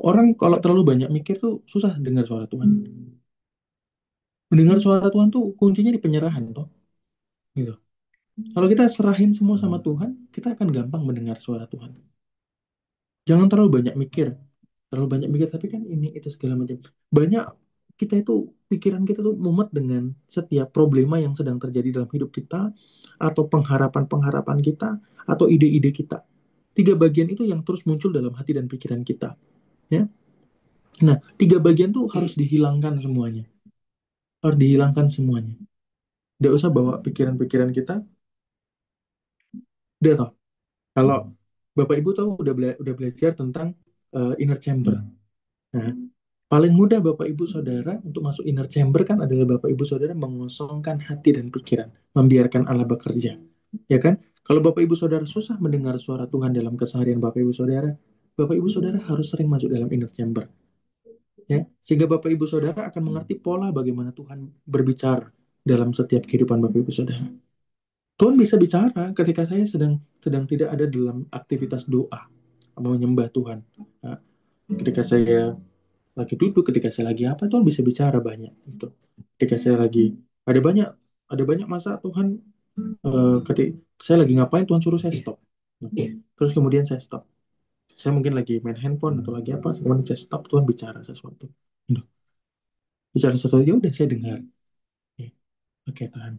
Orang kalau terlalu banyak mikir tuh susah dengar suara Tuhan. Mendengar suara Tuhan tuh kuncinya di penyerahan toh, gitu. Kalau kita serahin semua sama Tuhan, kita akan gampang mendengar suara Tuhan. Jangan terlalu banyak mikir, terlalu banyak mikir tapi kan ini itu segala macam. Banyak kita itu pikiran kita tuh mumet dengan setiap problema yang sedang terjadi dalam hidup kita atau pengharapan-pengharapan kita atau ide-ide kita. Tiga bagian itu yang terus muncul dalam hati dan pikiran kita, ya. Nah, tiga bagian tuh harus dihilangkan semuanya. Harus dihilangkan semuanya. Tidak usah bawa pikiran-pikiran kita. Udah toh. Kalau Bapak Ibu tahu udah belajar tentang inner chamber. Nah, paling mudah Bapak Ibu Saudara untuk masuk inner chamber kan adalah Bapak Ibu Saudara mengosongkan hati dan pikiran, membiarkan Allah bekerja. Ya kan? Kalau Bapak Ibu Saudara susah mendengar suara Tuhan dalam keseharian Bapak Ibu Saudara, Bapak Ibu Saudara harus sering masuk dalam inner chamber. Ya, sehingga Bapak Ibu Saudara akan mengerti pola bagaimana Tuhan berbicara dalam setiap kehidupan Bapak Ibu Saudara. Tuhan bisa bicara ketika saya sedang sedang tidak ada dalam aktivitas doa, menyembah Tuhan. Nah, ketika saya lagi duduk, ketika saya lagi apa, Tuhan bisa bicara banyak. Gitu. Ketika saya lagi ada banyak masa Tuhan, ketika saya lagi ngapain, Tuhan suruh saya stop. Terus kemudian saya stop. Saya mungkin lagi main handphone atau lagi apa, kemudian saya stop, Tuhan bicara sesuatu. Gitu. Bicara sesuatu, ya udah saya dengar. Oke, oke, Tuhan.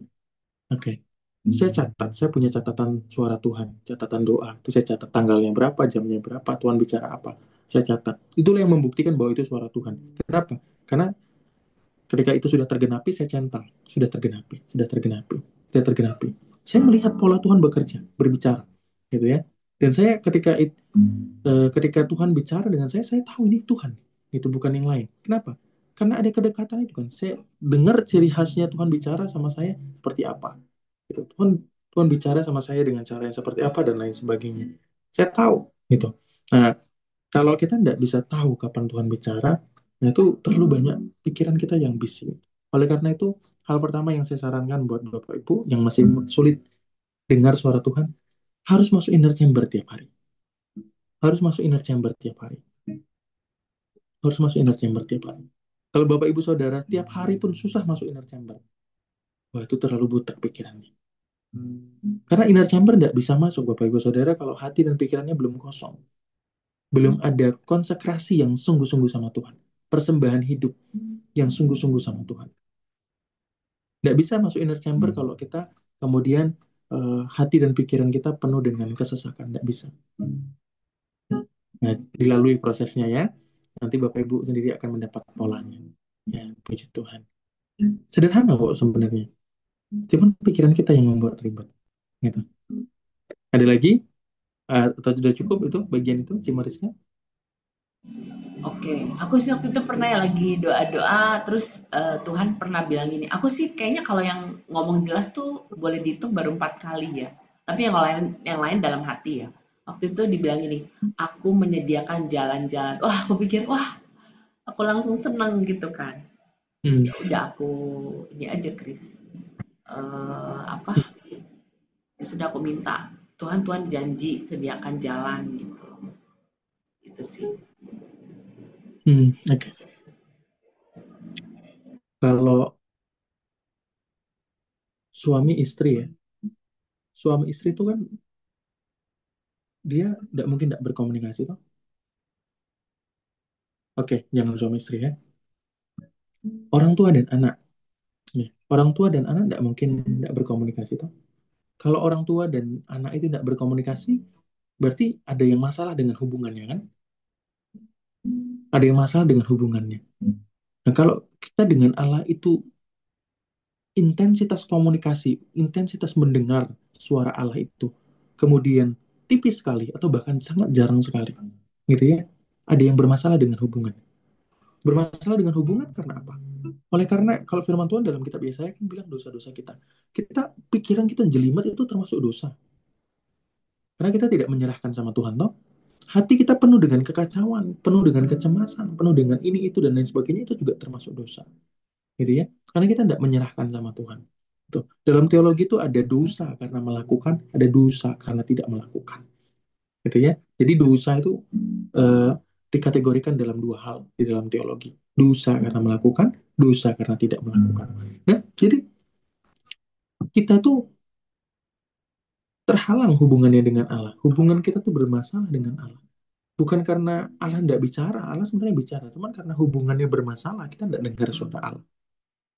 Oke. Saya catat, saya punya catatan suara Tuhan, catatan doa. Itu saya catat tanggalnya berapa, jamnya berapa, Tuhan bicara apa. Saya catat. Itulah yang membuktikan bahwa itu suara Tuhan. Kenapa? Karena ketika itu sudah tergenapi, saya centang. Sudah tergenapi, sudah tergenapi, sudah tergenapi. Saya melihat pola Tuhan bekerja, berbicara, gitu ya. Dan saya ketika Tuhan bicara dengan saya tahu ini Tuhan, itu bukan yang lain. Kenapa? Karena ada kedekatan itu kan. Saya dengar ciri khasnya Tuhan bicara sama saya seperti apa. Gitu. Tuhan bicara sama saya dengan cara yang seperti apa dan lain sebagainya. Saya tahu, gitu. Nah, kalau kita tidak bisa tahu kapan Tuhan bicara, nah itu terlalu banyak pikiran kita yang bising. Oleh karena itu, hal pertama yang saya sarankan buat Bapak Ibu yang masih sulit dengar suara Tuhan, harus masuk inner chamber tiap hari. Harus masuk inner chamber tiap hari. Harus masuk inner chamber tiap hari. Kalau Bapak Ibu Saudara tiap hari pun susah masuk inner chamber, wah itu terlalu butek pikirannya. Karena inner chamber tidak bisa masuk Bapak Ibu Saudara kalau hati dan pikirannya belum kosong. Belum ada konsekrasi yang sungguh-sungguh sama Tuhan. Persembahan hidup yang sungguh-sungguh sama Tuhan. Tidak bisa masuk inner chamber kalau kita kemudian hati dan pikiran kita penuh dengan kesesakan. Tidak bisa. Nah, dilalui prosesnya ya. Nanti Bapak Ibu sendiri akan mendapat polanya. Ya, puji Tuhan. Sederhana kok sebenarnya. Cuman pikiran kita yang membuat ribet. Gitu. Ada lagi? Atau sudah cukup itu bagian itu, Cimarisnya? Oke, aku sih waktu itu pernah ya lagi doa-doa, terus Tuhan pernah bilang gini, aku sih kayaknya kalau yang ngomong jelas tuh boleh dihitung baru 4 kali ya. Tapi yang lain dalam hati ya. Waktu itu dibilang gini, aku menyediakan jalan-jalan. Wah, aku pikir, wah, aku langsung seneng gitu kan. Hmm. Ya udah aku ini aja, Chris. Apa? Ya sudah aku minta. Tuhan, Tuhan janji sediakan jalan gitu. Itu sih. Oke. Kalau suami istri ya, suami istri itu kan dia tidak mungkin tidak berkomunikasi toh. Oke, jangan suami istri ya. Orang tua dan anak. Ya. Orang tua dan anak tidak mungkin tidak berkomunikasi toh. Kalau orang tua dan anak itu tidak berkomunikasi, berarti ada yang masalah dengan hubungannya kan? Ada yang masalah dengan hubungannya. Nah, kalau kita dengan Allah itu intensitas komunikasi, intensitas mendengar suara Allah itu, kemudian tipis sekali atau bahkan sangat jarang sekali, gitu ya. Ada yang bermasalah dengan hubungan. Bermasalah dengan hubungan karena apa? Oleh karena kalau firman Tuhan dalam kitab Yesaya kan bilang dosa-dosa kita. Pikiran kita jelimet itu termasuk dosa. Karena kita tidak menyerahkan sama Tuhan, toh. Hati kita penuh dengan kekacauan, penuh dengan kecemasan, penuh dengan ini, itu, dan lain sebagainya, itu juga termasuk dosa. Gitu ya. Karena kita tidak menyerahkan sama Tuhan. Tuh. Dalam teologi itu ada dosa karena melakukan, ada dosa karena tidak melakukan. Gitu ya. Jadi dosa itu eh, dikategorikan dalam dua hal di dalam teologi. Dosa karena melakukan, dosa karena tidak melakukan. Nah, jadi kita tuh terhalang hubungannya dengan Allah. Hubungan kita tuh bermasalah dengan Allah. Bukan karena Allah tidak bicara, Allah sebenarnya bicara. Cuman karena hubungannya bermasalah, kita tidak dengar suara Allah.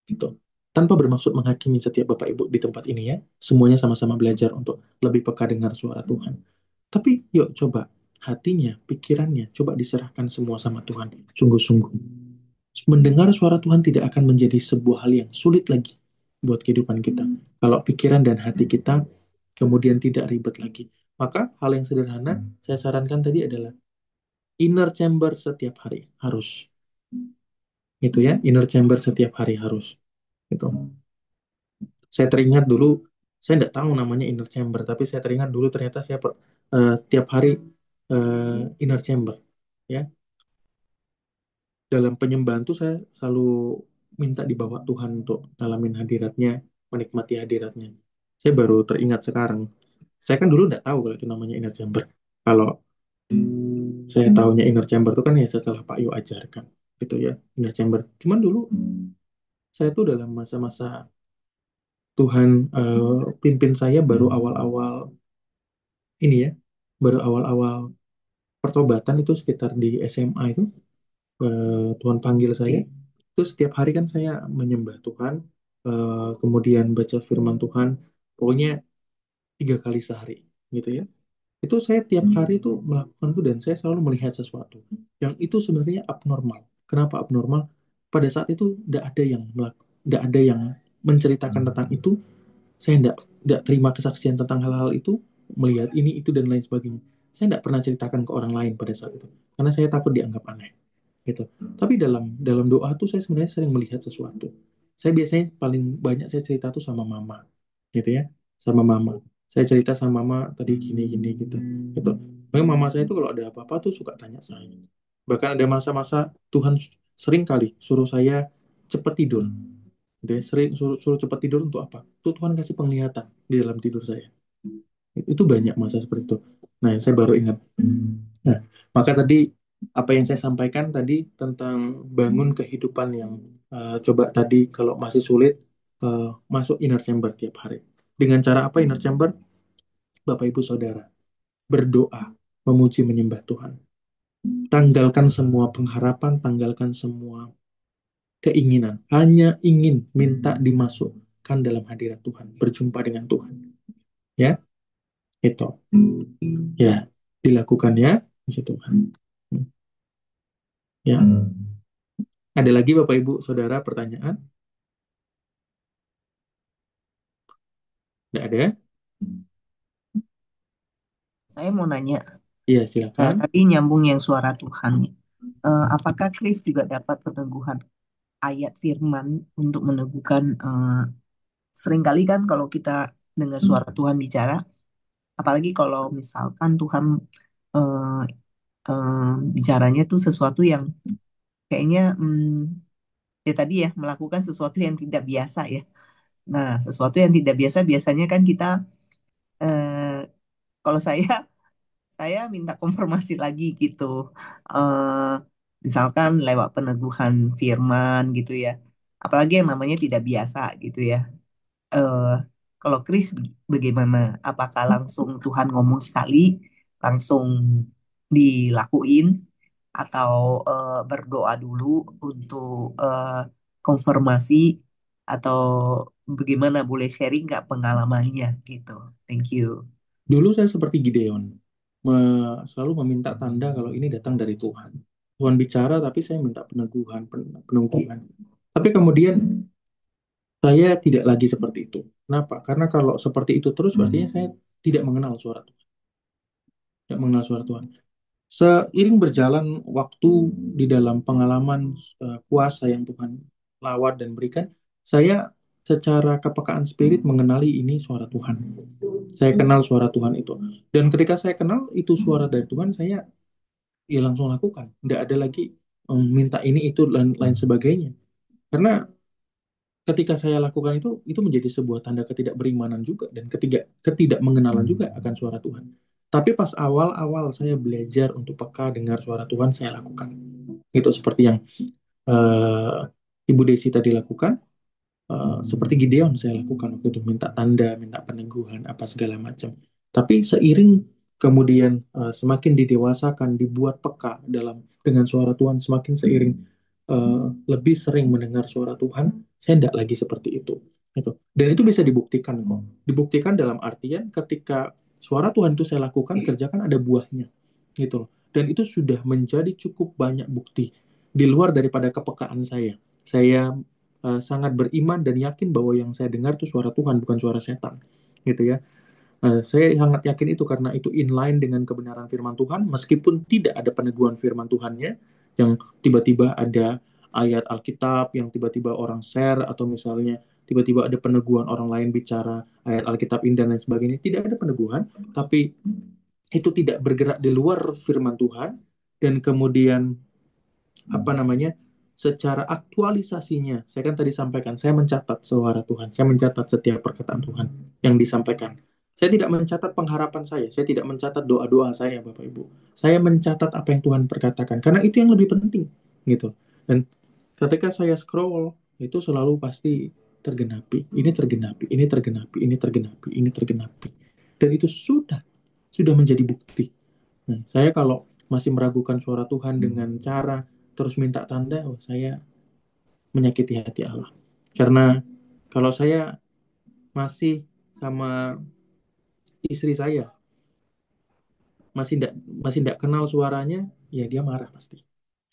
Gitu. Tanpa bermaksud menghakimi setiap Bapak Ibu di tempat ini ya. Semuanya sama-sama belajar untuk lebih peka dengar suara Tuhan. Tapi yuk coba hatinya, pikirannya, coba diserahkan semua sama Tuhan. Sungguh-sungguh. Mendengar suara Tuhan tidak akan menjadi sebuah hal yang sulit lagi buat kehidupan kita. Kalau pikiran dan hati kita kemudian tidak ribet lagi. Maka hal yang sederhana saya sarankan tadi adalah inner chamber setiap hari harus. Itu ya, inner chamber setiap hari harus. Itu. Saya teringat dulu, saya tidak tahu namanya inner chamber, tapi saya teringat dulu ternyata saya tiap hari inner chamber. Ya, dalam penyembahan tuh saya selalu minta dibawa Tuhan untuk ngalamin hadiratnya, menikmati hadiratnya. Saya baru teringat sekarang. Saya kan dulu nggak tahu kalau itu namanya inner chamber. Kalau saya tahunya inner chamber itu kan ya setelah Pak Yu ajarkan gitu ya, inner chamber. Cuman dulu saya tuh dalam masa-masa Tuhan pimpin saya baru awal-awal ini ya, baru awal-awal pertobatan itu sekitar di SMA itu Tuhan panggil saya. Itu setiap hari kan saya menyembah Tuhan, kemudian baca firman Tuhan, pokoknya 3 kali sehari gitu ya. Itu saya tiap hari itu melakukan itu dan saya selalu melihat sesuatu yang itu sebenarnya abnormal. Kenapa abnormal? Pada saat itu tidak ada yang menceritakan tentang itu. Saya tidak terima kesaksian tentang hal-hal itu, melihat ini itu dan lain sebagainya. Saya tidak pernah ceritakan ke orang lain pada saat itu karena saya takut dianggap aneh gitu. Tapi dalam dalam doa tuh saya sebenarnya sering melihat sesuatu. Saya biasanya paling banyak saya cerita tuh sama mama, gitu ya, sama mama. Saya cerita sama mama tadi gini gini gitu, gitu. Makanya mama saya tuh kalau ada apa-apa tuh suka tanya saya. Bahkan ada masa-masa Tuhan sering kali suruh saya cepet tidur. Dia sering suruh cepet tidur untuk apa? Tuh Tuhan kasih penglihatan di dalam tidur saya. Itu banyak masa seperti itu. Nah, saya baru ingat. Nah, maka tadi apa yang saya sampaikan tadi tentang bangun kehidupan yang coba tadi kalau masih sulit eh, masuk inner chamber tiap hari. Dengan cara apa inner chamber? Bapak Ibu Saudara, berdoa, memuji menyembah Tuhan. Tanggalkan semua pengharapan, tanggalkan semua keinginan. Hanya ingin minta dimasukkan dalam hadirat Tuhan, berjumpa dengan Tuhan. Ya, itu. Ya, dilakukan ya, puji Tuhan. Ya, ada lagi Bapak Ibu Saudara pertanyaan? Tidak ada? Saya mau nanya, Iya, silakan. tadi nyambung yang suara Tuhan. Apakah Chris juga dapat peneguhan ayat firman untuk meneguhkan, seringkali kan kalau kita dengar suara Tuhan bicara, apalagi kalau misalkan Tuhan eh, bicaranya tuh sesuatu yang kayaknya ya tadi ya melakukan sesuatu yang tidak biasa ya. Nah, sesuatu yang tidak biasa biasanya kan kita eh, kalau saya minta konfirmasi lagi gitu. Eh, Misalkan lewat peneguhan firman gitu ya. Apalagi yang namanya tidak biasa gitu ya. Eh, Kalau Chris bagaimana? Apakah langsung Tuhan ngomong sekali, langsung dilakuin, atau berdoa dulu untuk konfirmasi, atau bagaimana? Boleh sharing nggak pengalamannya gitu? Thank you. Dulu saya seperti Gideon, selalu meminta tanda kalau ini datang dari Tuhan. Tuhan bicara, tapi saya minta peneguhan, peneguhan. Tapi kemudian saya tidak lagi seperti itu. Kenapa? Karena kalau seperti itu terus, artinya saya tidak mengenal suara Tuhan. Tidak mengenal suara Tuhan. Seiring berjalan waktu di dalam pengalaman kuasa yang Tuhan lawat dan berikan, saya secara kepekaan spirit mengenali ini suara Tuhan. Saya kenal suara Tuhan itu. Dan ketika saya kenal itu suara dari Tuhan, saya ya langsung lakukan. Tidak ada lagi minta ini, itu, dan lain sebagainya. Karena ketika saya lakukan itu menjadi sebuah tanda ketidakberimanan juga dan ketidakmengenalan juga akan suara Tuhan. Tapi pas awal-awal saya belajar untuk peka dengar suara Tuhan, saya lakukan. Itu seperti yang eh, Ibu Desi tadi lakukan, seperti Gideon saya lakukan waktu itu, minta tanda, minta peneguhan, apa segala macam. Tapi seiring kemudian semakin didewasakan, dibuat peka dengan suara Tuhan, semakin seiring eh, lebih sering mendengar suara Tuhan, saya tidak lagi seperti itu. Itu. Dan itu bisa dibuktikan kok. Dibuktikan dalam artian ketika suara Tuhan itu saya lakukan, kerjakan ada buahnya, gitu loh. Dan itu sudah menjadi cukup banyak bukti di luar daripada kepekaan saya. Saya sangat beriman dan yakin bahwa yang saya dengar itu suara Tuhan, bukan suara setan, gitu ya. Saya sangat yakin itu karena itu inline dengan kebenaran firman Tuhan, meskipun tidak ada peneguhan firman Tuhannya, yang tiba-tiba ada ayat Alkitab yang tiba-tiba orang share, atau misalnya tiba-tiba ada peneguhan orang lain bicara ayat Alkitab ini dan lain sebagainya. Tidak ada peneguhan, tapi itu tidak bergerak di luar firman Tuhan, dan kemudian apa namanya, secara aktualisasinya saya kan tadi sampaikan, saya mencatat suara Tuhan, saya mencatat setiap perkataan Tuhan yang disampaikan. Saya tidak mencatat pengharapan saya tidak mencatat doa-doa saya, Bapak Ibu. Saya mencatat apa yang Tuhan perkatakan karena itu yang lebih penting, gitu. Dan ketika saya scroll, itu selalu pasti tergenapi, ini tergenapi, ini tergenapi, ini tergenapi, ini tergenapi, dan itu sudah menjadi bukti. Nah, saya kalau masih meragukan suara Tuhan dengan cara terus minta tanda, oh, saya menyakiti hati Allah. Karena kalau saya masih sama istri saya, masih tidak masih tidak kenal suaranya, ya dia marah pasti.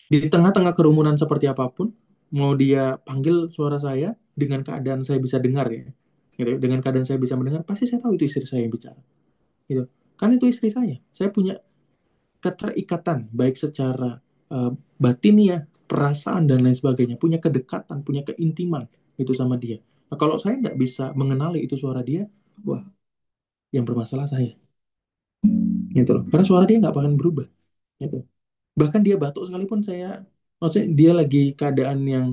Di tengah-tengah kerumunan seperti apapun, mau dia panggil suara saya dengan keadaan saya bisa dengar ya, gitu, dengan keadaan saya bisa mendengar, pasti saya tahu itu istri saya yang bicara. Gitu. Kan itu istri saya. Saya punya keterikatan baik secara uh, batin ya, perasaan dan lain sebagainya, punya kedekatan, punya keintiman itu sama dia. Nah, kalau saya nggak bisa mengenali itu suara dia, wah, yang bermasalah saya, gitu loh. Karena suara dia nggak akan berubah, gitu. Bahkan dia batuk sekalipun saya, maksudnya dia lagi keadaan yang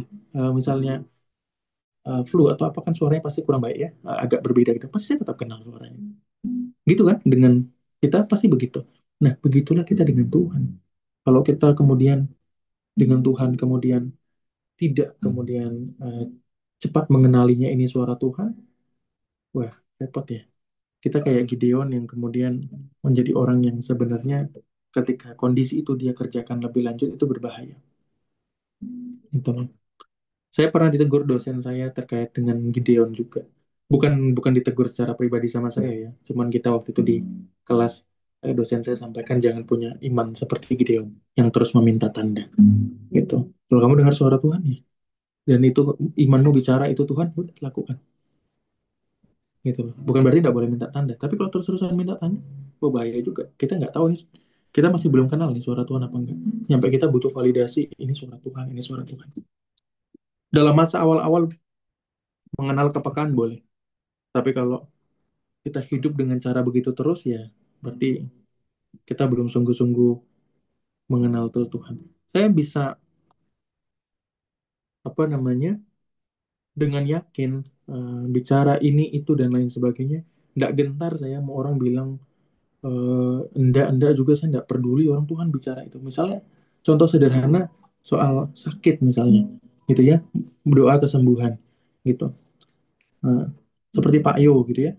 misalnya flu atau apa, kan suaranya pasti kurang baik ya, agak berbeda gitu, pasti saya tetap kenal suaranya. Gitu kan, dengan kita pasti begitu. Nah, begitulah kita dengan Tuhan. Kalau kita kemudian dengan Tuhan kemudian tidak kemudian eh, cepat mengenalinya ini suara Tuhan, wah, repot ya. Kita kayak Gideon yang kemudian menjadi orang yang sebenarnya ketika kondisi itu dia kerjakan lebih lanjut, itu berbahaya. Itu. Saya pernah ditegur dosen saya terkait dengan Gideon juga. Bukan bukan ditegur secara pribadi sama saya ya. Cuman kita waktu itu di kelas, dosen saya sampaikan jangan punya iman seperti Gideon yang terus meminta tanda. Gitu. Kalau kamu dengar suara Tuhan ya, dan itu imanmu bicara itu Tuhan, udah lakukan, gitu loh. Bukan berarti tidak boleh minta tanda, tapi kalau terus-terusan minta tanda, oh bahaya juga. Kita nggak tahu nih, kita masih belum kenal nih suara Tuhan apa enggak, sampai kita butuh validasi, ini suara Tuhan, ini suara Tuhan. Dalam masa awal-awal mengenal kepekaan boleh, tapi kalau kita hidup dengan cara begitu terus ya, berarti kita belum sungguh-sungguh mengenal tuh Tuhan. Saya bisa apa namanya, dengan yakin bicara ini itu dan lain sebagainya, nggak gentar saya mau orang bilang enggak juga, saya enggak peduli orang Tuhan bicara itu. Misalnya contoh sederhana soal sakit misalnya, gitu ya, doa kesembuhan gitu. Nah, seperti Pak Yo gitu ya.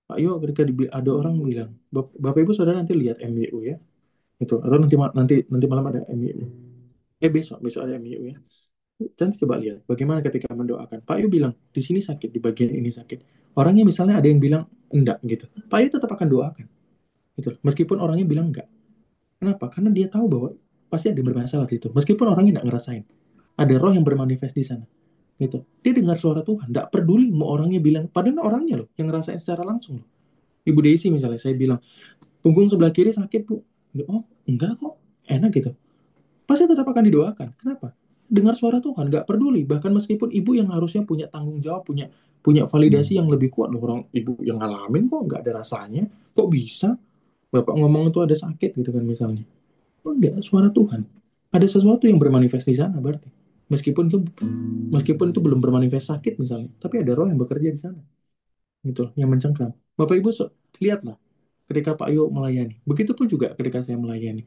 Pak Yo ketika ada orang bilang, Bapak Ibu Saudara nanti lihat MYU ya, gitu. Atau nanti nanti nanti malam ada MYU. Besok besok ada MYU ya. Dan coba lihat bagaimana ketika mendoakan. Pak Yu bilang di sini sakit, di bagian ini sakit. Orangnya misalnya ada yang bilang enggak gitu. Pak Yu tetap akan doakan gitu. Meskipun orangnya bilang enggak. Kenapa? Karena dia tahu bahwa pasti ada yang bermasalah di situ. Meskipun orangnya enggak ngerasain. Ada roh yang bermanifest di sana. Gitu. Dia dengar suara Tuhan. Enggak peduli mau orangnya bilang. Padahal orangnya loh yang ngerasain secara langsung loh. Ibu Desi misalnya, saya bilang, punggung sebelah kiri sakit bu. Oh enggak kok. Enak gitu. Pasti tetap akan didoakan. Kenapa? Dengar suara Tuhan, nggak peduli. Bahkan meskipun ibu yang harusnya punya tanggung jawab, punya punya validasi yang lebih kuat loh, orang ibu yang ngalamin kok nggak ada rasanya, kok bisa bapak ngomong itu ada sakit gitu kan misalnya. Oh, enggak, suara Tuhan. Ada sesuatu yang bermanifest di sana berarti. Meskipun itu belum bermanifest sakit misalnya, tapi ada roh yang bekerja di sana. Gitu loh, yang mencengkram. Bapak Ibu lihatlah ketika Pak Yo melayani. Begitupun juga ketika saya melayani.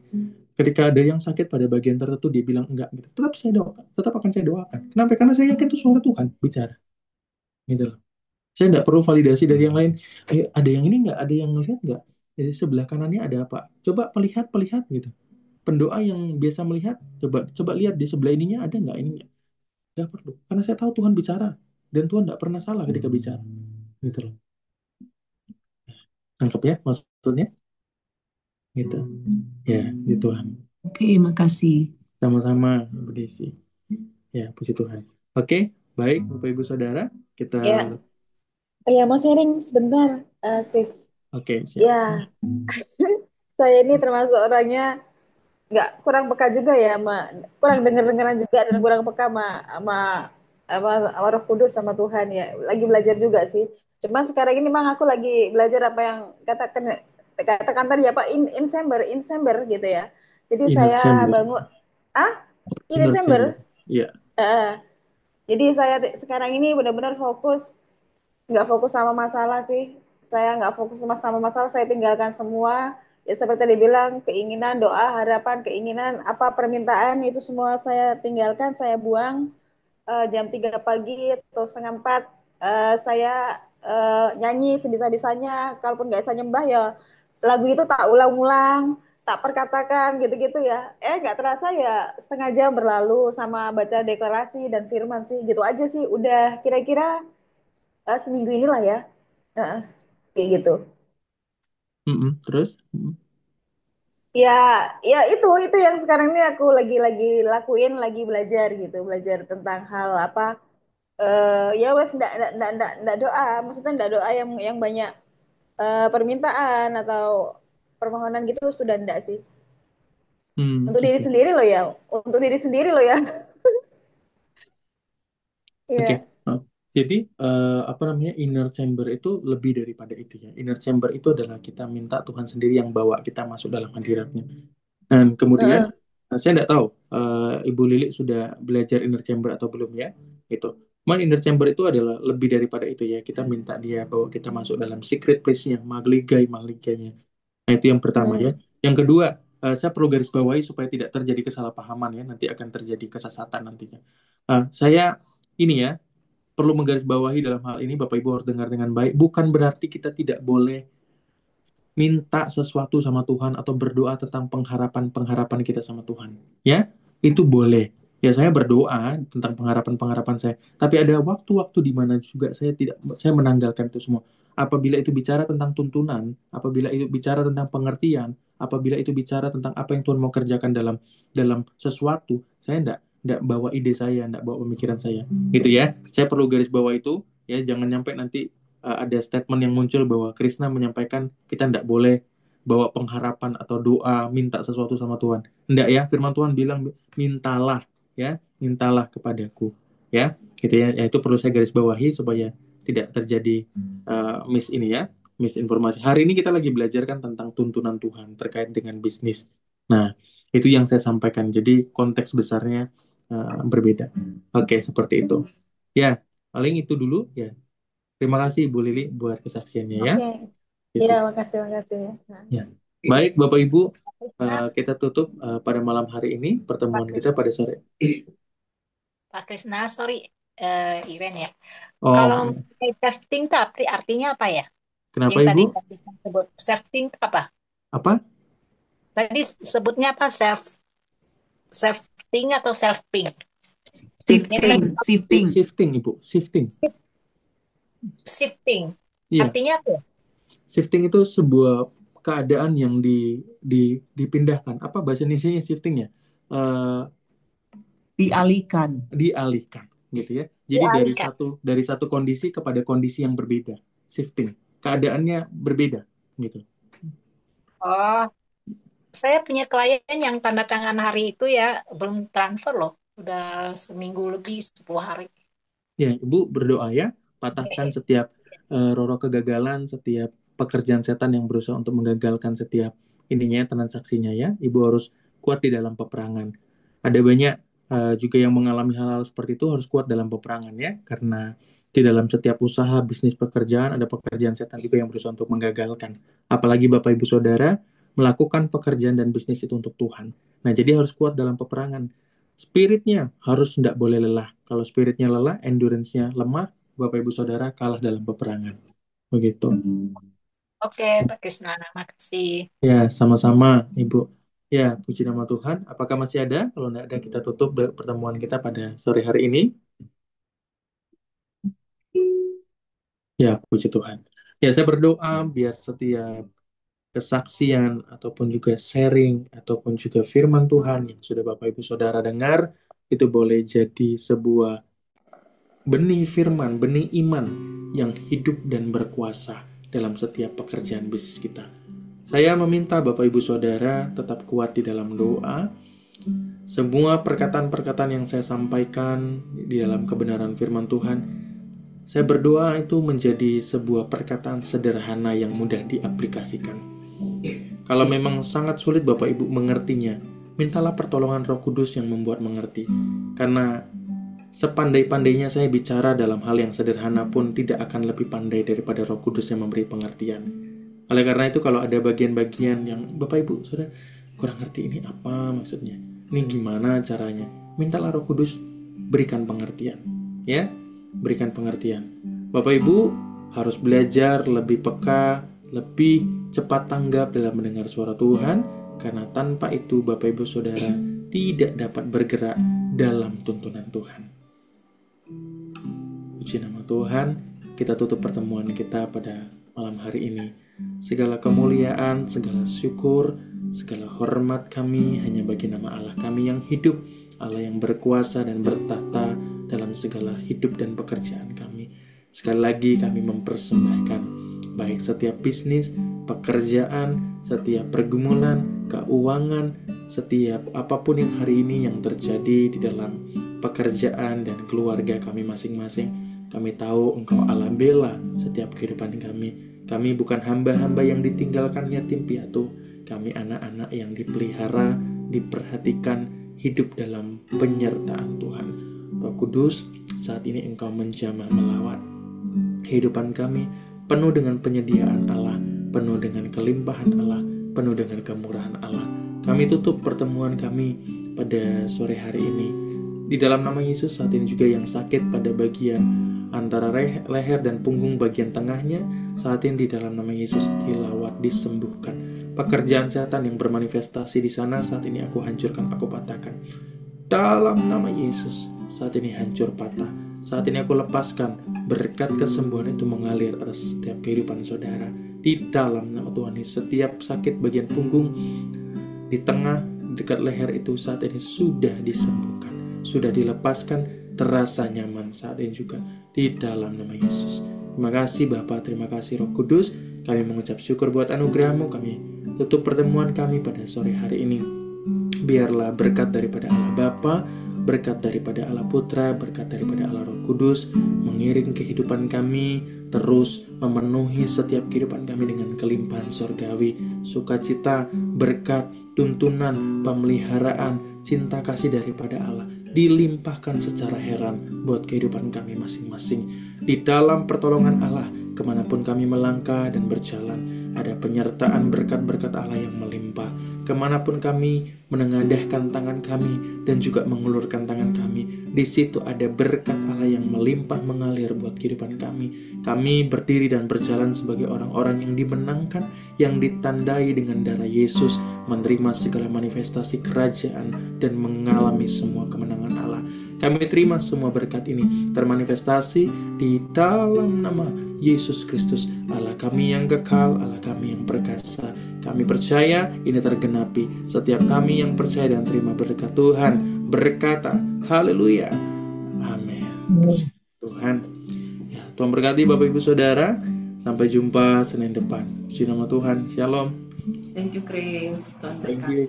Ketika ada yang sakit pada bagian tertentu, dia bilang enggak, gitu. Tetap saya doakan, tetap akan saya doakan. Kenapa? Karena saya yakin itu suara Tuhan bicara, gitu loh. Saya nggak perlu validasi dari yang lain. Ada yang ini nggak? Ada yang melihat nggak? Jadi sebelah kanannya ada apa? Coba melihat, melihat gitu. Pendoa yang biasa melihat, coba coba lihat di sebelah ininya ada nggak ininya? Nggak perlu, karena saya tahu Tuhan bicara dan Tuhan nggak pernah salah ketika bicara, gitu loh. Nangkep ya maksudnya? Gitu. Ya, gitu Tuhan. Oke, makasih. Sama-sama, Bu Desi. Ya, puji Tuhan. Oke, baik Bapak Ibu Saudara, kita Ya, ya mau sharing sebentar, Chris. oke siap. Ya, saya ini termasuk orangnya nggak kurang peka juga ya, kurang dengar-dengaran juga dan kurang peka sama sama Roh Kudus sama Tuhan ya. Lagi belajar juga sih. Cuma sekarang ini memang aku lagi belajar apa yang katakan tadi apa in December gitu ya. Jadi Inner saya chamber, bangun ah in inner December. chamber. Iya. Eh, jadi saya sekarang ini benar-benar nggak fokus sama masalah sih. Saya nggak fokus sama masalah, saya tinggalkan semua. Ya seperti dibilang, keinginan, doa, harapan, keinginan, apa permintaan, itu semua saya tinggalkan, saya buang. Jam 3 pagi atau setengah 4, saya nyanyi sebisa-bisanya. Kalaupun nggak bisa nyembah ya, lagu itu tak ulang-ulang, tak perkatakan gitu-gitu ya. Nggak terasa ya setengah jam berlalu sama baca deklarasi dan firman sih. Gitu aja sih, udah kira-kira seminggu inilah ya. Heeh, kayak gitu. Terus, Ya, ya itu yang sekarang ini aku lagi lakuin, lagi belajar gitu, belajar tentang hal apa. Ya wes ndak doa, maksudnya ndak doa yang banyak permintaan atau permohonan gitu sudah ndak sih. Untuk diri oke. sendiri loh ya, untuk diri sendiri loh ya. Oke. Iya. Oh, jadi apa namanya, inner chamber itu lebih daripada itu ya. Inner chamber itu adalah kita minta Tuhan sendiri yang bawa kita masuk dalam hadiratnya. Dan kemudian Heeh. saya tidak tahu Ibu Lili sudah belajar inner chamber atau belum ya. Itu. Cuman inner chamber itu adalah lebih daripada itu ya. Kita minta dia bawa kita masuk dalam secret place-nya, magligai magligainya. Nah itu yang pertama ya. Hmm. Yang kedua, saya perlu garis bawahi supaya tidak terjadi kesalahpahaman ya. Nanti akan terjadi kesesatan nantinya. Saya ini ya perlu menggarisbawahi dalam hal ini, Bapak Ibu harus dengar dengan baik, bukan berarti kita tidak boleh minta sesuatu sama Tuhan atau berdoa tentang pengharapan-pengharapan kita sama Tuhan. Ya, itu boleh. Ya, saya berdoa tentang pengharapan-pengharapan saya. Tapi ada waktu-waktu di mana juga saya menanggalkan itu semua. Apabila itu bicara tentang tuntunan, apabila itu bicara tentang pengertian, apabila itu bicara tentang apa yang Tuhan mau kerjakan dalam dalam sesuatu, saya enggak bawa ide saya, enggak bawa pemikiran saya. Gitu ya. Saya perlu garis bawah itu, ya, jangan nyampe nanti ada statement yang muncul bahwa Krishna menyampaikan kita tidak boleh bawa pengharapan atau doa minta sesuatu sama Tuhan. Tidak ya, firman Tuhan bilang mintalah ya, mintalah kepadaku ya. Gitu ya. Ya itu perlu saya garis bawahi supaya tidak terjadi misinformasi. Hari ini kita lagi belajar kan tentang tuntunan Tuhan terkait dengan bisnis. Nah, itu yang saya sampaikan. Jadi konteks besarnya berbeda. Oke, seperti itu. Ya, paling itu dulu ya. Terima kasih Ibu Lili buat kesaksiannya ya. Oke. Gitu. Ya, makasih, makasih. Nah, Ya. Baik Bapak Ibu, Nah, kita tutup pada malam hari ini Pak pertemuan kita Krisna, pada sore. Pak Krisna, sorry, Iren ya. Kalau Oh, shifting itu artinya apa ya? kenapa Yang tadi Ibu? Pak Krisna sebut shifting apa? Apa? Tadi sebutnya apa? Self-think atau self-ping? Yang Shifting, tadi Shifting, shifting. shifting Ibu, shifting. shifting, Iya, artinya apa ya? shifting itu sebuah keadaan yang dipindahkan. Apa bahasa Indonesia shifting ya? Eh, Dialihkan. dialihkan, gitu ya. Jadi Dialihkan. dari satu kondisi kepada kondisi yang berbeda. Shifting, keadaannya berbeda, gitu. Oh, saya punya klien yang tanda tangan hari itu ya belum transfer loh. Udah seminggu lebih, 10 hari. Ya, Ibu berdoa ya, patahkan setiap roh-roh kegagalan, setiap pekerjaan setan yang berusaha untuk menggagalkan setiap ininya, transaksinya ya. Ibu harus kuat di dalam peperangan. Ada banyak juga yang mengalami hal-hal seperti itu harus kuat dalam peperangan ya, karena Di dalam setiap usaha, bisnis, pekerjaan, ada pekerjaan setan juga yang berusaha untuk menggagalkan. Apalagi Bapak Ibu Saudara melakukan pekerjaan dan bisnis itu untuk Tuhan. Nah, jadi harus kuat dalam peperangan. Spiritnya harus tidak boleh lelah. Kalau spiritnya lelah, endurance-nya lemah, Bapak Ibu Saudara kalah dalam peperangan. Begitu. Oke, Pak Krisnana, makasih. Ya, sama-sama, Ibu. Ya, puji nama Tuhan. Apakah masih ada? Kalau tidak ada, kita tutup pertemuan kita pada sore hari ini. Ya, puji Tuhan. Ya, saya berdoa biar setiap kesaksian ataupun juga sharing ataupun juga firman Tuhan yang sudah Bapak Ibu Saudara dengar itu boleh jadi sebuah benih firman, benih iman yang hidup dan berkuasa dalam setiap pekerjaan bisnis kita. Saya meminta Bapak Ibu Saudara tetap kuat di dalam doa. Semua perkataan-perkataan yang saya sampaikan di dalam kebenaran firman Tuhan, saya berdoa itu menjadi sebuah perkataan sederhana yang mudah diaplikasikan. Kalau memang sangat sulit Bapak Ibu mengertinya, mintalah pertolongan Roh Kudus yang membuat mengerti. Karena sepandai-pandainya saya bicara dalam hal yang sederhana pun tidak akan lebih pandai daripada Roh Kudus yang memberi pengertian. Oleh karena itu kalau ada bagian-bagian yang Bapak Ibu sudah kurang ngerti ini apa maksudnya, ini gimana caranya, mintalah Roh Kudus berikan pengertian. Ya, berikan pengertian. Bapak Ibu harus belajar lebih peka, lebih cepat tanggap dalam mendengar suara Tuhan, karena tanpa itu Bapak Ibu Saudara tidak dapat bergerak dalam tuntunan Tuhan. Puji nama Tuhan, kita tutup pertemuan kita pada malam hari ini. Segala kemuliaan, segala syukur, segala hormat kami hanya bagi nama Allah kami yang hidup, Allah yang berkuasa dan bertahta dalam segala hidup dan pekerjaan kami. Sekali lagi kami mempersembahkan baik setiap bisnis, pekerjaan, setiap pergumulan, keuangan, setiap apapun yang hari ini yang terjadi di dalam pekerjaan dan keluarga kami masing-masing. Kami tahu Engkau Allah bela setiap kehidupan kami. Kami bukan hamba-hamba yang ditinggalkan yatim piatu. Kami anak-anak yang dipelihara, diperhatikan, hidup dalam penyertaan Tuhan. Roh Kudus, saat ini Engkau menjamah melawat kehidupan kami, penuh dengan penyediaan Allah, penuh dengan kelimpahan Allah, penuh dengan kemurahan Allah. Kami tutup pertemuan kami pada sore hari ini di dalam nama Yesus. Saat ini juga yang sakit pada bagian antara leher dan punggung bagian tengahnya, saat ini di dalam nama Yesus dilawat, disembuhkan. Pekerjaan setan yang bermanifestasi di sana saat ini aku hancurkan, aku patahkan. Dalam nama Yesus, saat ini hancur patah. Saat ini aku lepaskan berkat kesembuhan itu mengalir atas setiap kehidupan saudara. Di dalam nama Tuhan Yesus, setiap sakit bagian punggung, di tengah, dekat leher itu saat ini sudah disembuhkan, sudah dilepaskan, terasa nyaman saat ini juga. Di dalam nama Yesus. Terima kasih Bapa, terima kasih Roh Kudus. Kami mengucap syukur buat anugerah-Mu. Kami tutup pertemuan kami pada sore hari ini. Biarlah berkat daripada Allah Bapa, berkat daripada Allah Putra, berkat daripada Allah Roh Kudus mengiring kehidupan kami, terus memenuhi setiap kehidupan kami dengan kelimpahan surgawi, sukacita, berkat, tuntunan, pemeliharaan, cinta kasih daripada Allah dilimpahkan secara heran buat kehidupan kami masing-masing. Di dalam pertolongan Allah, kemanapun kami melangkah dan berjalan, ada penyertaan berkat-berkat Allah yang melimpah. Kemanapun kami menengadahkan tangan kami dan juga mengulurkan tangan kami, di situ ada berkat Allah yang melimpah mengalir buat kehidupan kami. Kami berdiri dan berjalan sebagai orang-orang yang dimenangkan, yang ditandai dengan darah Yesus, menerima segala manifestasi kerajaan dan mengalami semua kemenangan Allah. Kami terima semua berkat ini termanifestasi di dalam nama Yesus Kristus, Allah kami yang kekal, Allah kami yang perkasa. Kami percaya ini tergenapi. Setiap kami yang percaya dan terima berkat Tuhan berkata, haleluya, amin. Tuhan, ya, Tuhan berkati Bapak Ibu Saudara. Sampai jumpa Senin depan. Puji nama Tuhan. Shalom. Thank you Chris. Tuhan Thank berkati. you.